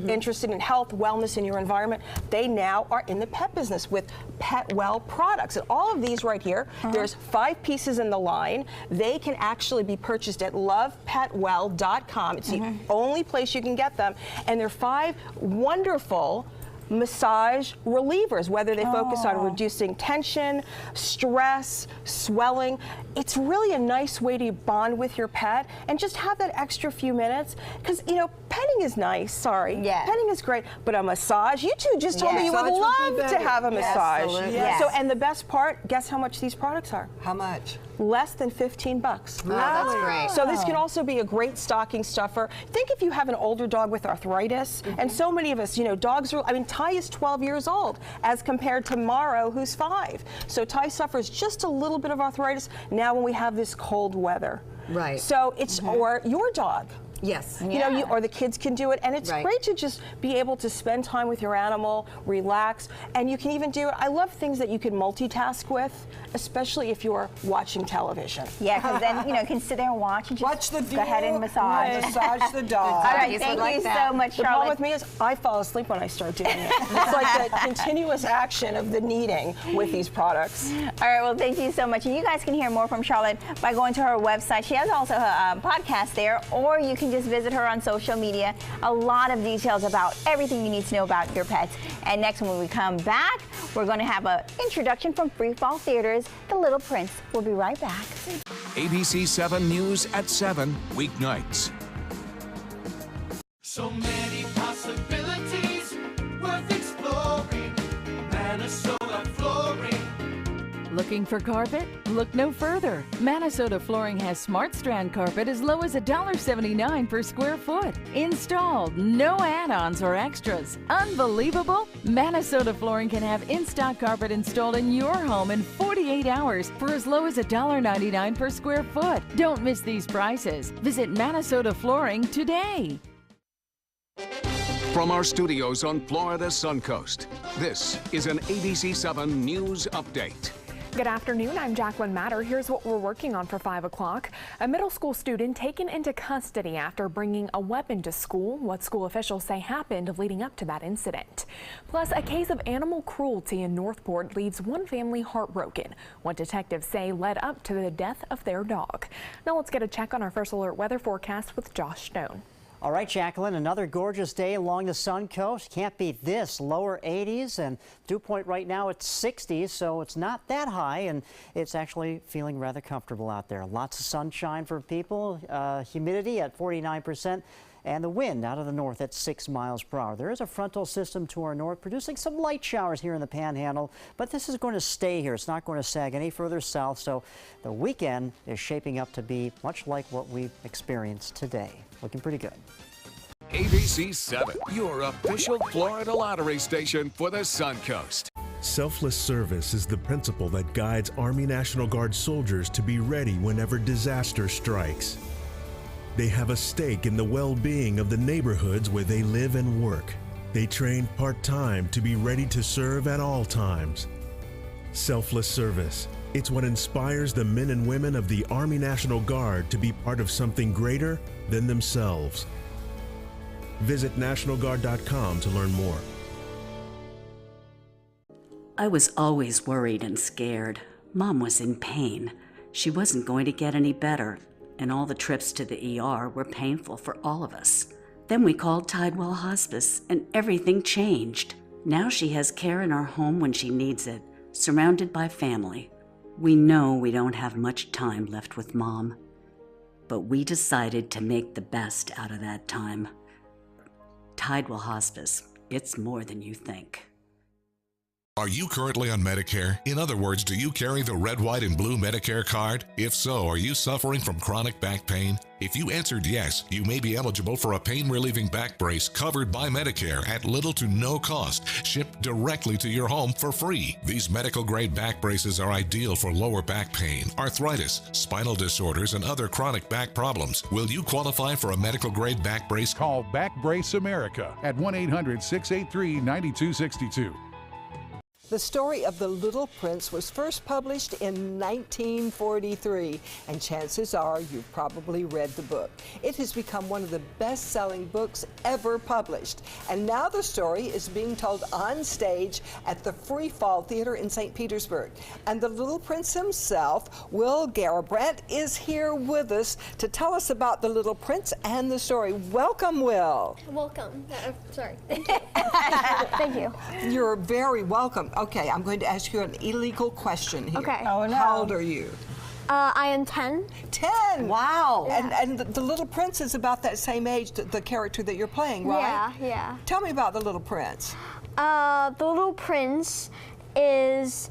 interested in health, wellness in your environment. They now are in the pet business with PetWell products. And all of these right here, there's 5 pieces in the line. They can actually be purchased at lovepetwell.com. It's the only place you can get them. And they're 5 wonderful massage relievers, whether they focus on reducing tension, stress, swelling. It's really a nice way to bond with your pet and just have that extra few minutes. Because, you know, petting is nice, petting is great, but a massage, you two just told me you would love to have a massage. Yes. So, and the best part, guess how much these products are? How much? Less than $15. Oh, that's great. So this can also be a great stocking stuffer. Think if you have an older dog with arthritis, and so many of us, you know, dogs are, I mean, Ty is 12 years old as compared to Morrow, who's 5. So Ty suffers just a little bit of arthritis now when we have this cold weather. Right. So it's, or your dog. Yes. You know, or the kids can do it, and it's Right. great to just be able to spend time with your animal, relax, and you can even do it. I love things that you can multitask with, especially if you're watching television. Yeah, because then, you know, you can sit there and watch and just Watch the go ahead and massage. Massage the dog. All right, thank you so much, The problem Charlotte. with me is I fall asleep when I start doing it. It's like the continuous action of the kneading with these products. All right, well, thank you so much. And you guys can hear more from Charlotte by going to her website. She has also a podcast there, or you can just visit her on social media. A lot of details about everything you need to know about your pets. And next, when we come back, we're going to have an introduction from Free Fall Theater's The Little Prince. We'll be right back. ABC 7 News at 7, weeknights. So many possibilities worth exploring. Minnesota flooring. Looking for carpet? Look no further. Minnesota Flooring has Smart Strand carpet as low as $1.79 per square foot. Installed, no add-ons or extras. Unbelievable? Minnesota Flooring can have in-stock carpet installed in your home in 48 48 hours for as low as $1.99 per square foot. Don't miss these prices. Visit Minnesota Flooring today. From our studios on Florida's Suncoast, this is an ABC 7 News Update. Good afternoon, I'm Jacqueline Matter. Here's what we're working on for 5 o'clock. A middle school student taken into custody after bringing a weapon to school. What school officials say happened leading up to that incident. Plus, a case of animal cruelty in Northport leaves one family heartbroken. What detectives say led up to the death of their dog. Now let's get a check on our first alert weather forecast with Josh Stone. All right, Jacqueline, another gorgeous day along the Suncoast. Can't beat this. Lower 80s, and dew point right now it's 60s, so it's not that high, and it's actually feeling rather comfortable out there. Lots of sunshine for people, humidity at 49%, and the wind out of the north at 6 miles per hour. There is a frontal system to our north producing some light showers here in the Panhandle, but this is going to stay here. It's not going to sag any further south, so the weekend is shaping up to be much like what we've experienced today. Looking pretty good. ABC 7, your official Florida lottery station for the Suncoast. Selfless service is the principle that guides Army National Guard soldiers to be ready whenever disaster strikes. They have a stake in the well-being of the neighborhoods where they live and work. They train part-time to be ready to serve at all times. Selfless service. It's what inspires the men and women of the Army National Guard to be part of something greater than themselves. Visit NationalGuard.com to learn more. I was always worried and scared. Mom was in pain. She wasn't going to get any better, and all the trips to the ER were painful for all of us. Then we called Tidewell Hospice, and everything changed. Now she has care in our home when she needs it, surrounded by family. We know we don't have much time left with Mom, but we decided to make the best out of that time. Tidewell Hospice, it's more than you think. Are you currently on Medicare? In other words, do you carry the red, white, and blue Medicare card? If so, are you suffering from chronic back pain? If you answered yes, you may be eligible for a pain-relieving back brace covered by Medicare at little to no cost, shipped directly to your home for free. These medical-grade back braces are ideal for lower back pain, arthritis, spinal disorders, and other chronic back problems. Will you qualify for a medical-grade back brace? Call Back Brace America at 1-800-683-9262. The story of The Little Prince was first published in 1943, and chances are you've probably read the book. It has become one of the best-selling books ever published, and now the story is being told on stage at the Free Fall Theater in St. Petersburg. And the Little Prince himself, Will Garabrandt, is here with us to tell us about The Little Prince and the story. Welcome, Will. Welcome. Sorry. Thank you. Thank you. You're very welcome. Okay, I'm going to ask you an illegal question here. Okay. Oh, no. How old are you? I am 10. 10? Wow. Yeah. And the Little Prince is about that same age, the character that you're playing, right? Yeah, yeah. Tell me about the Little Prince. The Little Prince is,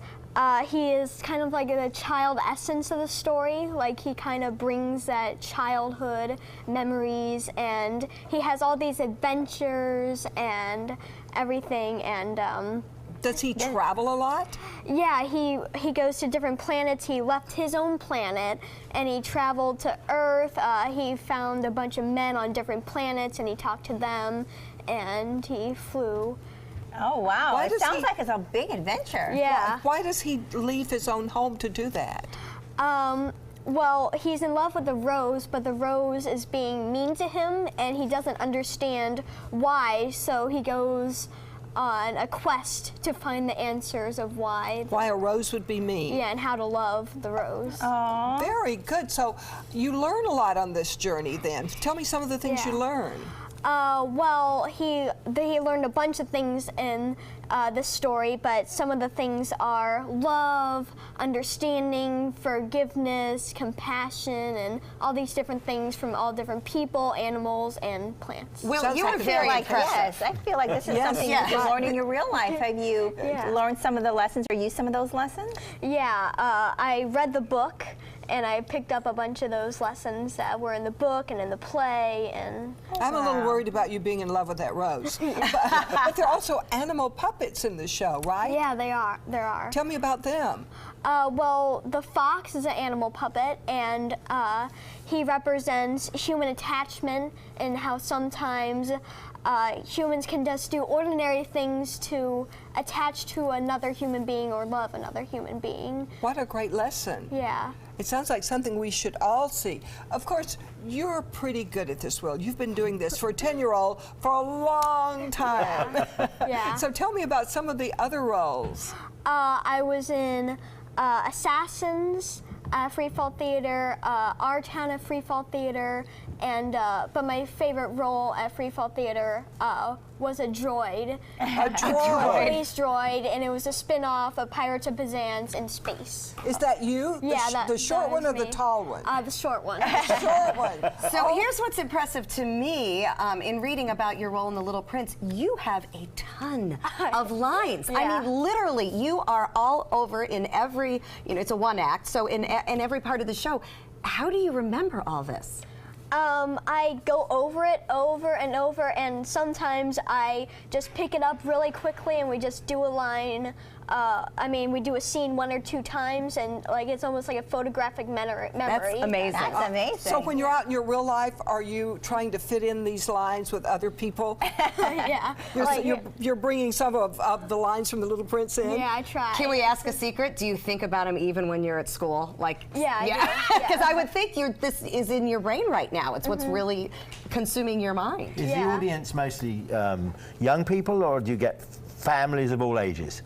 he is kind of like the child essence of the story. Like, he kind of brings that childhood memories, and he has all these adventures and everything, and does he travel a lot? Yeah, he goes to different planets. He left his own planet and he traveled to Earth. He found a bunch of men on different planets and he talked to them, and he flew. Oh, wow. It sounds like it's a big adventure. Yeah. Why does he leave his own home to do that? Well, he's in love with the rose, but the rose is being mean to him and he doesn't understand why, so he goes on a quest to find the answers of why a rose would be mean. Yeah, and how to love the rose. Aww. Very good. So you learn a lot on this journey then. Tell me some of the things you learn. Well, he learned a bunch of things in this story, but some of the things are love, understanding, forgiveness, compassion, and all these different things from all different people, animals, and plants. Well, you would feel like, yes, I feel like this is something you can learn in your real life. Have you learned some of the lessons or used some of those lessons? Yeah, I read the book, and I picked up a bunch of those lessons that were in the book and in the play. And I'm a little worried about you being in love with that rose. But there are also animal puppets in the show, right? Yeah, there are. Tell me about them. Well, the fox is an animal puppet, and he represents human attachment and how sometimes humans can just do ordinary things to attach to another human being or love another human being. What a great lesson. Yeah. It sounds like something we should all see. Of course, you're pretty good at this, Will. You've been doing this for a 10-year-old for a long time. Yeah. So tell me about some of the other roles. I was in Assassins, Free Fall Theater, Our Town at Free Fall Theater, and but my favorite role at Free Fall Theater was a droid. A droid? A space droid, and it was a spin-off of Pirates of Penzance in space. Is that you? Yeah, the short one or the tall one? The short one. The short one. So here's what's impressive to me in reading about your role in The Little Prince. You have a ton of lines. Yeah. I mean, literally, you are all over in every, it's a one act, so in every part of the show. How do you remember all this? I go over it over and over, and sometimes I just pick it up really quickly and we just do a line. I mean, we do a scene 1 or 2 times, and like it's almost like a photographic memory. That's amazing. That's amazing. So when you're out in your real life, are you trying to fit in these lines with other people? Yeah. You're bringing some of the lines from The Little Prince in? Yeah, I try. Can we ask a secret? Do you think about them even when you're at school? Like, yeah. Because I would think this is in your brain right now. It's what's really consuming your mind. Is the audience mostly young people, or do you get families of all ages?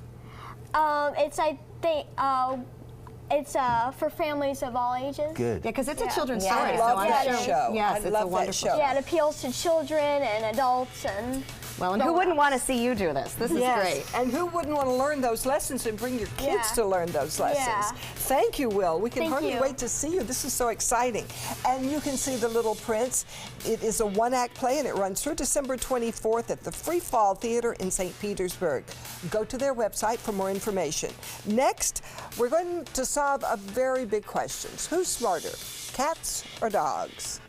It's for families of all ages. Good. Yeah, because it's a children's I story. love so that show. Yes, I it's love a wonderful that show. Yeah, it appeals to children and adults and. Well, and who wouldn't want to see you do this? This is great. And who wouldn't want to learn those lessons and bring your kids to learn those lessons? Yeah. Thank you, Will. We can Thank hardly you. wait to see you. This is so exciting. And you can see The Little Prince. It is a one-act play, and it runs through December 24th at the Free Fall Theater in St. Petersburg. Go to their website for more information. Next, we're going to solve a very big question. Who's smarter, cats or dogs?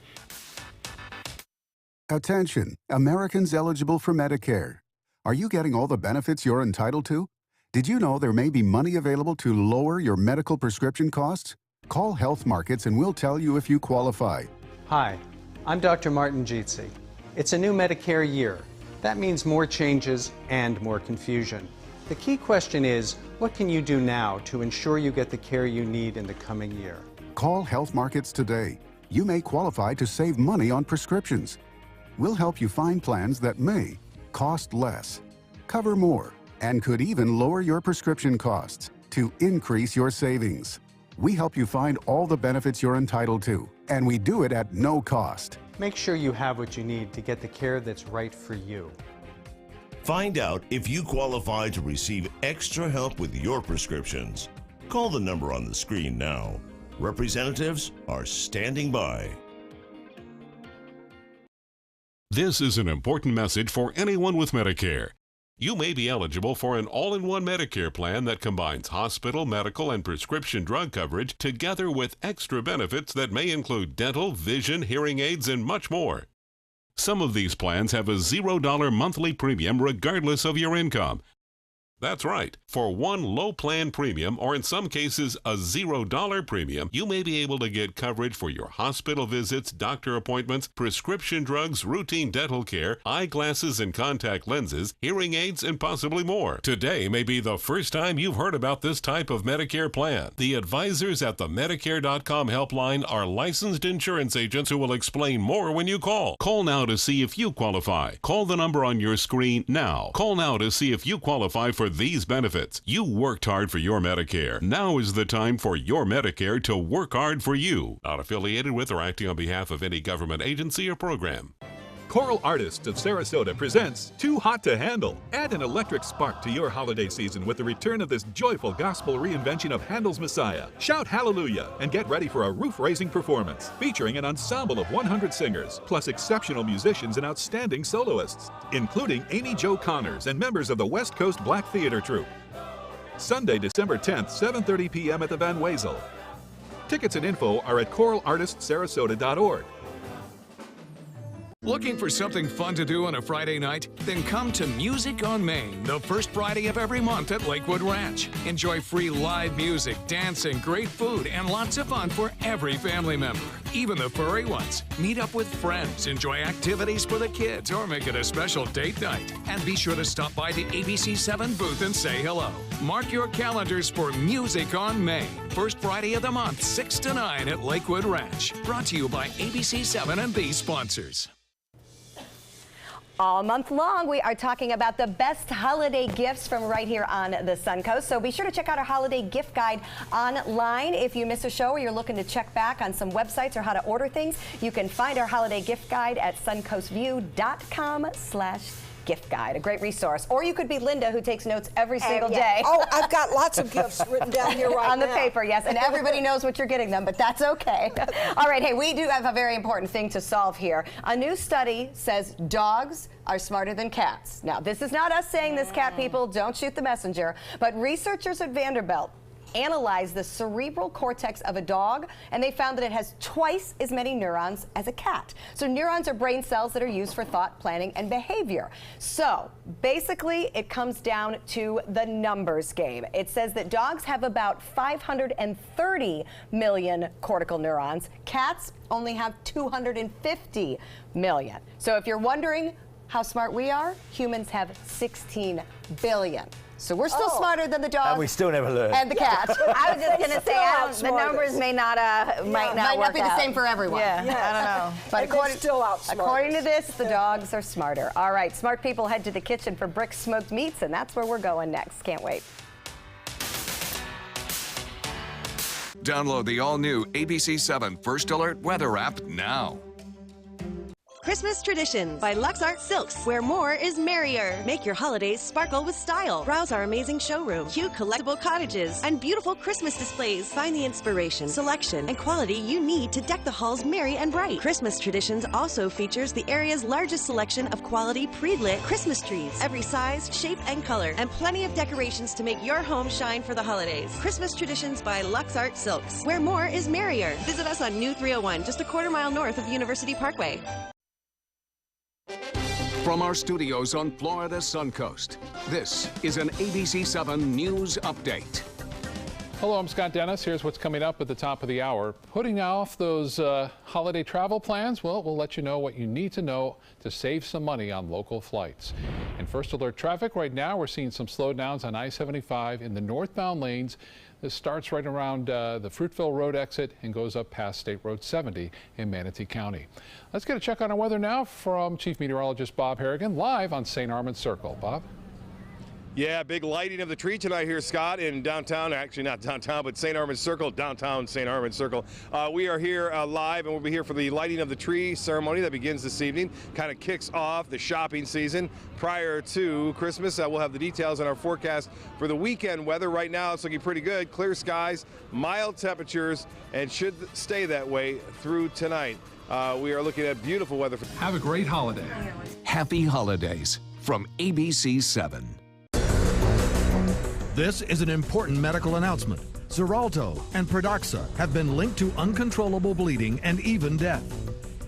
Attention, Americans eligible for Medicare. Are you getting all the benefits you're entitled to? Did you know there may be money available to lower your medical prescription costs? Call Health Markets and we'll tell you if you qualify. Hi, I'm Dr. Martin Jeetsi. It's a new Medicare year. That means more changes and more confusion. The key question is, what can you do now to ensure you get the care you need in the coming year? Call Health Markets today. You may qualify to save money on prescriptions. We'll help you find plans that may cost less, cover more, and could even lower your prescription costs to increase your savings. We help you find all the benefits you're entitled to, and we do it at no cost. Make sure you have what you need to get the care that's right for you. Find out if you qualify to receive extra help with your prescriptions. Call the number on the screen now. Representatives are standing by. This is an important message for anyone with Medicare. You may be eligible for an all-in-one Medicare plan that combines hospital, medical, and prescription drug coverage together with extra benefits that may include dental, vision, hearing aids, and much more. Some of these plans have a $0 monthly premium regardless of your income. That's right. For one low plan premium, or in some cases a $0 premium, you may be able to get coverage for your hospital visits, doctor appointments, prescription drugs, routine dental care, eyeglasses and contact lenses, hearing aids, and possibly more. Today may be the first time you've heard about this type of Medicare plan. The advisors at the Medicare.com helpline are licensed insurance agents who will explain more when you call. Call now to see if you qualify. Call the number on your screen now. Call now to see if you qualify for these benefits. You worked hard for your Medicare. Now is the time for your Medicare to work hard for you. Not affiliated with or acting on behalf of any government agency or program. Choral Artists of Sarasota presents Too Hot to Handle. Add an electric spark to your holiday season with the return of this joyful gospel reinvention of Handel's Messiah. Shout hallelujah and get ready for a roof-raising performance featuring an ensemble of 100 singers, plus exceptional musicians and outstanding soloists, including Amy Jo Connors and members of the West Coast Black Theater Troupe. Sunday, December 10th, 7:30 p.m. at the Van Wezel. Tickets and info are at coralartistsarasota.org. Looking for something fun to do on a Friday night? Then come to Music on Main, the first Friday of every month at Lakewood Ranch. Enjoy free live music, dancing, great food, and lots of fun for every family member, even the furry ones. Meet up with friends, enjoy activities for the kids, or make it a special date night. And be sure to stop by the ABC7 booth and say hello. Mark your calendars for Music on Main, first Friday of the month, 6 to 9 at Lakewood Ranch. Brought to you by ABC7 and these sponsors. All month long, we are talking about the best holiday gifts from right here on the Suncoast. So be sure to check out our holiday gift guide online. If you miss a show or you're looking to check back on some websites or how to order things, you can find our holiday gift guide at suncoastview.com/gift guide. A great resource. Or you could be Linda, who takes notes every single day. Oh, I've got lots of gifts written down here right now. On the paper, yes. And everybody knows what you're getting them, but that's okay. All right, hey, we do have a very important thing to solve here. A new study says dogs are smarter than cats. Now, this is not us saying this, cat people. Don't shoot the messenger. But researchers at Vanderbilt analyzed the cerebral cortex of a dog, and they found that it has twice as many neurons as a cat. So neurons are brain cells that are used for thought, planning, and behavior. So basically, it comes down to the numbers game. It says that dogs have about 530 million cortical neurons. Cats only have 250 million. So if you're wondering how smart we are, humans have 16 billion. So we're still smarter than the dogs. And we still never learn. And the cat. I was just going to say, the numbers may not might not be the same for everyone. Yeah, I don't know. But according to this, the dogs are smarter. All right, smart people head to the kitchen for Brick's Smoked Meats, and that's where we're going next. Can't wait. Download the all-new ABC7 First Alert Weather app now. Christmas Traditions by Lux Art Silks, where more is merrier. Make your holidays sparkle with style. Browse our amazing showroom, cute collectible cottages, and beautiful Christmas displays. Find the inspiration, selection, and quality you need to deck the halls merry and bright. Christmas Traditions also features the area's largest selection of quality pre-lit Christmas trees, every size, shape, and color, and plenty of decorations to make your home shine for the holidays. Christmas Traditions by Lux Art Silks, where more is merrier. Visit us on New 301, just a quarter mile north of University Parkway. From our studios on Florida's Suncoast, this is an ABC7 News Update. Hello, I'm Scott Dennis. Here's what's coming up at the top of the hour. Putting off those holiday travel plans? Well, we'll let you know what you need to know to save some money on local flights. In First Alert traffic right now, we're seeing some slowdowns on I-75 in the northbound lanes. This starts right around the Fruitville Road exit and goes up past State Road 70 in Manatee County. Let's get a check on our weather now from Chief Meteorologist Bob Harrigan, live on St. Armand Circle. Bob? Yeah, big lighting of the tree tonight here, Scott, in downtown, actually not downtown, but St. Armand Circle, downtown St. Armand Circle. We are here live, and we'll be here for the lighting of the tree ceremony that begins this evening. Kind of kicks off the shopping season prior to Christmas. We'll have the details on our forecast for the weekend weather. Right now, it's looking pretty good. Clear skies, mild temperatures, and should stay that way through tonight. We are looking at beautiful weather. Have a great holiday. Happy holidays from ABC7. This is an important medical announcement. Xarelto and Pradaxa have been linked to uncontrollable bleeding and even death.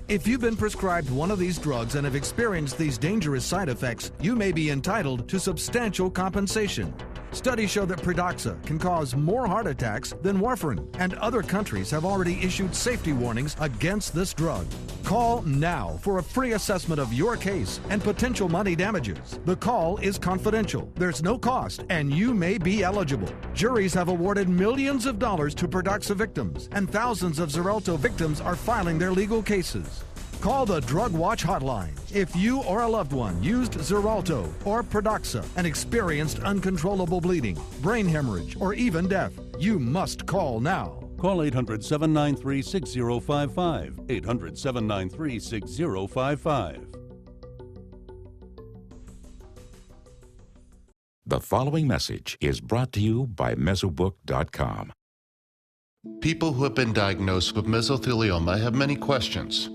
If you've been prescribed one of these drugs and have experienced these dangerous side effects, you may be entitled to substantial compensation. Studies show that Pradaxa can cause more heart attacks than warfarin, and other countries have already issued safety warnings against this drug. Call now for a free assessment of your case and potential money damages. The call is confidential, there's no cost, and you may be eligible. Juries have awarded millions of dollars to Pradaxa victims, and thousands of Xarelto victims are filing their legal cases. Call the Drug Watch hotline if you or a loved one used Xarelto or Pradaxa and experienced uncontrollable bleeding, brain hemorrhage, or even death. You must call now. Call 800-793-6055. 800-793-6055. The following message is brought to you by Mesobook.com. People who have been diagnosed with mesothelioma have many questions.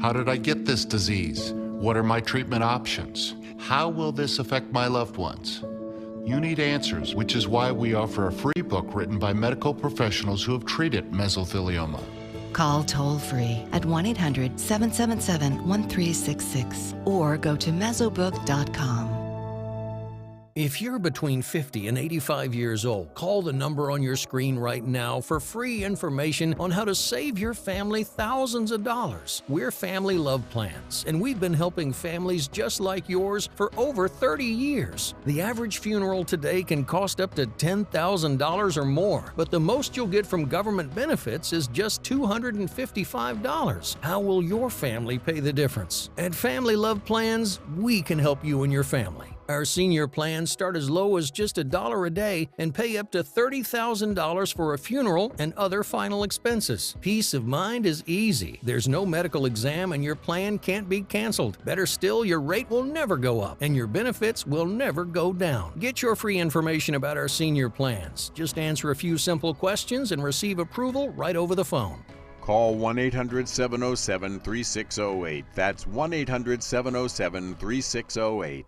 How did I get this disease? What are my treatment options? How will this affect my loved ones? You need answers, which is why we offer a free book written by medical professionals who have treated mesothelioma. Call toll-free at 1-800-777-1366 or go to mesobook.com. If you're between 50 and 85 years old, call the number on your screen right now for free information on how to save your family thousands of dollars. We're Family Love Plans, and we've been helping families just like yours for over 30 years. The average funeral today can cost up to $10,000 or more, but the most you'll get from government benefits is just $255. How will your family pay the difference? At Family Love Plans, we can help you and your family. Our senior plans start as low as just $1 a day and pay up to $30,000 for a funeral and other final expenses. Peace of mind is easy. There's no medical exam and your plan can't be canceled. Better still, your rate will never go up and your benefits will never go down. Get your free information about our senior plans. Just answer a few simple questions and receive approval right over the phone. Call 1-800-707-3608. That's 1-800-707-3608.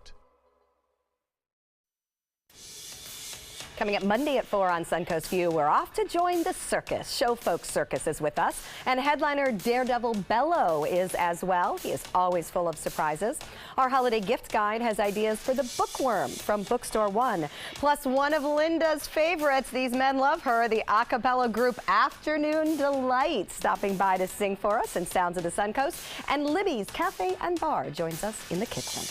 Coming up Monday at 4 on Suncoast View, we're off to join the circus. Show Folks Circus is with us, and headliner Daredevil Bello is as well. He is always full of surprises. Our holiday gift guide has ideas for the bookworm from Bookstore One. Plus, one of Linda's favorites, these men love her, the a cappella group Afternoon Delight, stopping by to sing for us in Sounds of the Suncoast. And Libby's Cafe and Bar joins us in the kitchen.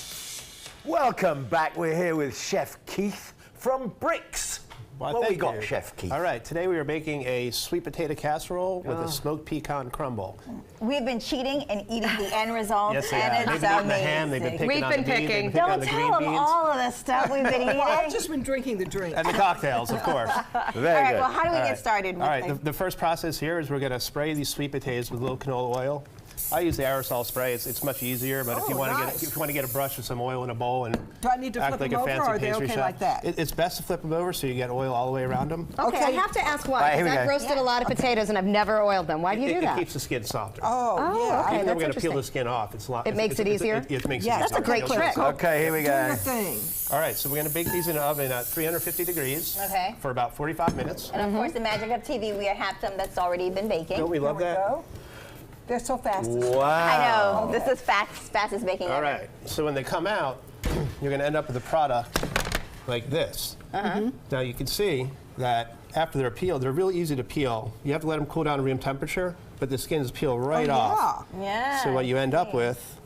Welcome back. We're here with Chef Keith from Bricks. Well, what we thank got, you. Chef Keith? All right, today we are making a sweet potato casserole with a smoked pecan crumble. We've been cheating and eating the end result, Yes, and they've it's been eating the amazing. ham, they've been picking on the beans, they've been picking on Don't the tell green them beans. all of the stuff we've been eating. Well, I've just been drinking the drink. And the cocktails, of course. All right, well, how do we get started? All right, the first process here is we're going to spray these sweet potatoes with a little canola oil. I use the aerosol spray. It's much easier, but if you want to get a brush with some oil in a bowl and do I need to act flip like them a over, fancy or are they pastry okay chef, like that? It's best to flip them over so you get oil all the way around them. Okay, I have to ask why, All right, here because we I've go. roasted a lot of potatoes and I've never oiled them. Why do you do that? It keeps the skin softer. Oh, yeah. okay, Even though that's we're going to peel interesting. the skin off, it's a lot. It makes it easier? It makes Yeah, it that's easier. a great trick. Okay, here we go. Do your thing. All right, so we're going to bake these in an oven at 350 degrees Okay. for about 45 minutes. And of course, the magic of TV, we have some that's already been baking. Don't we love that? They're so fast. Wow. I know. This is fastest baking All ever. right, so when they come out, you're going to end up with a product like this. Now you can see that after they're peeled, they're really easy to peel. You have to let them cool down to room temperature, but the skins peel right off. Yeah. So what you end up with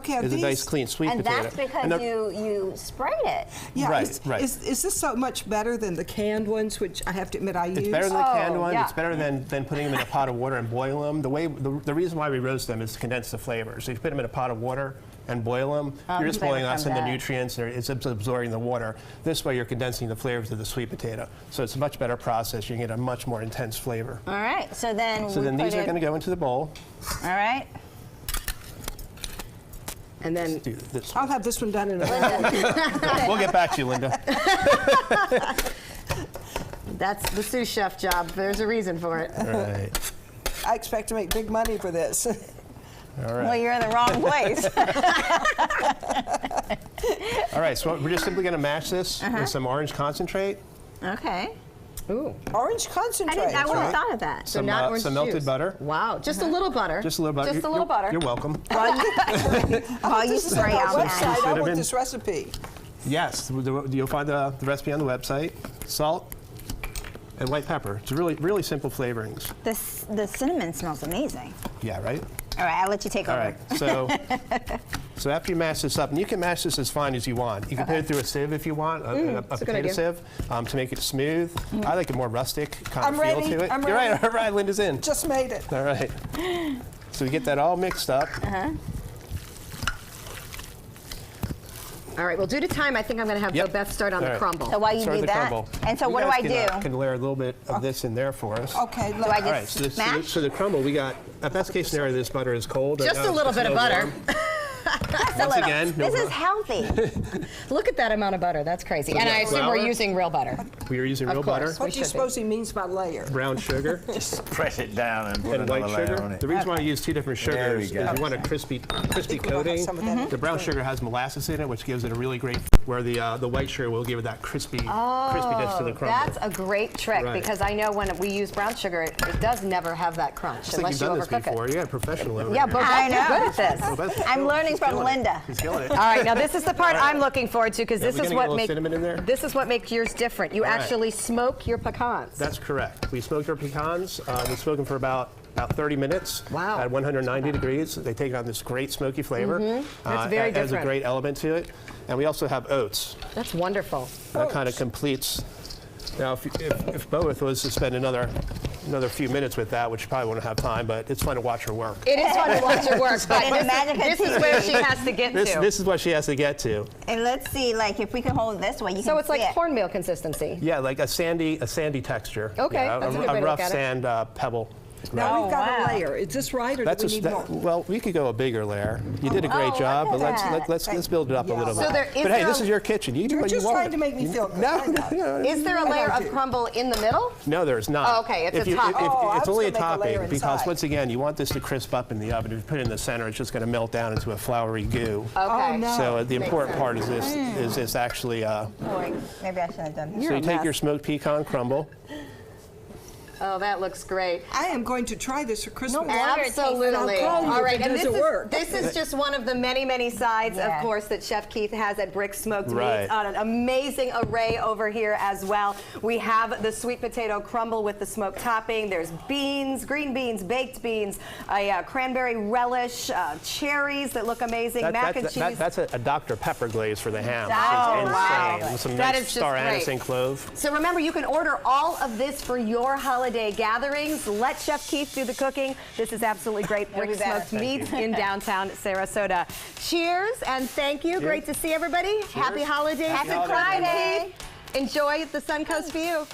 is a nice clean sweet and potato. that's because you sprayed it. Yeah, Right, right. Is this so much better than the canned ones, which I have to admit I use? It's better than the canned one. yeah. It's better than putting them in a pot of water and boil them. The reason why we roast them is to condense the flavors. So if you put them in a pot of water and boil them, you're just boiling out some of the nutrients and it's absorbing the water. This way you're condensing the flavors of the sweet potato. So it's a much better process. You can get a much more intense flavor. All right, so then These are going to go into the bowl. All right. And then Do this. I'll have this one done in a minute. We'll get back to you, Linda. that's the sous chef job. There's a reason for it. All right. I expect to make big money for this. All right. Well, you're in the wrong place. All right, so we're just simply going to mash this with some orange concentrate. Okay. Ooh. Orange concentrate. I wouldn't have thought of that. So not orange some melted juice. butter. Wow, just a little butter. Just a little butter. Just a little butter. You're welcome. Oh, you spray out website. I have want been- this recipe. Yes, you'll find the recipe on the website. Salt and white pepper. It's really simple flavorings. The cinnamon smells amazing. Yeah, right? All right, I'll let you take All over. right, so after you mash this up, and you can mash this as fine as you want. You can put it through a sieve if you want, a potato sieve, to make it smooth. I like a more rustic kind of feel to it. I'm You're ready. right, all right, Linda's in. Just made it. All right. So we get that all mixed up. All right, well, due to time, I think I'm going to have Beth start on All the right. crumble. So while you Start do the that, crumble. and so You what do guys I can, do? can layer a little bit of this in there for us. Okay, Do I All right, just smash? so the crumble, we got, at best case scenario, this butter is cold. Just a little bit of butter. warm. Just a Once little. again, This is healthy. Look at that amount of butter. That's crazy. So And we I got assume we're flour. using real butter. We are using Of real course. butter. What do you suppose he means by layer? Brown sugar. Just press it down and put and another white layer sugar. on it. The reason why I use two different There we sugars go. is you want a crispy coating. The brown sugar has molasses in it, which gives it a really great. Where the white sugar will give it that crispiness to the crumble. That's a great trick Right. because I know when we use brown sugar, it does never have that crunch I think unless you've you done this overcook before. it. You're a professional over Yeah, here. but I you're good know. at this. Well, that's- I'm learning she's from killing it. Linda. She's killing it. All right, now this is the part I'm looking forward to because Yeah, this we're is gonna what get a little makes cinnamon in there. this is what makes yours different. You All right. actually smoke your pecans. That's correct. We smoked our pecans. We smoked them for about 30 minutes at 190 degrees. They take on this great smoky flavor. That's very It has a different. great element to it. And we also have oats. That's wonderful. That kind of completes. Now, if Boeth was to spend another few minutes with that, which you probably won't have time, but it's fun to watch her work. It is fun to watch her work, but this is where she has to get to. This is what she has to get to. And let's see, like, if we can hold it this way, you So can it's like see it. cornmeal consistency. Yeah, like a sandy texture. Okay, Yeah, that's a good way a to rough look at it. sand pebble. Now we've got wow. a layer. Is this right, or do we need more? Well, we could go a bigger layer. You did a great job, but let's build it up a little So bit. there is But hey, no- this is your kitchen. You do You're what you just want. trying to make me feel good. No, Is there a layer of crumble in the middle? No, there's not. Oh, okay, it's If a you- top. if- Oh, I it's was only a gonna make a layer topping because inside. once again, you want this to crisp up in the oven. If you put it in the center, it's just going to melt down into a floury goo. Okay. Oh, no. So the important part is this is actually. Boy, maybe I should have done So you take your smoked pecan crumble. Oh, that looks great. I am going to try this for Christmas. Absolutely. I'll call you All right, if it and doesn't work. this is just one of the many, many sides, Yeah. of course, that Chef Keith has at Brick Smoked Right. Meats on an amazing array over here as well. We have the sweet potato crumble with the smoked topping. There's beans, green beans, baked beans, a cranberry relish, cherries that look amazing, mac and cheese. That's a Dr. Pepper glaze for the ham. Oh, It's wow. insane. With some That nice is just star anise great. and clove. So remember, you can order all of this for your holiday gatherings. Let Chef Keith do the cooking. This is absolutely great. It'll be Brick better. Smoked Meats in downtown Sarasota. Cheers and thank you. Great to see everybody. Happy holidays. Happy to Chris and Friday. Keith. Enjoy the Suncoast view.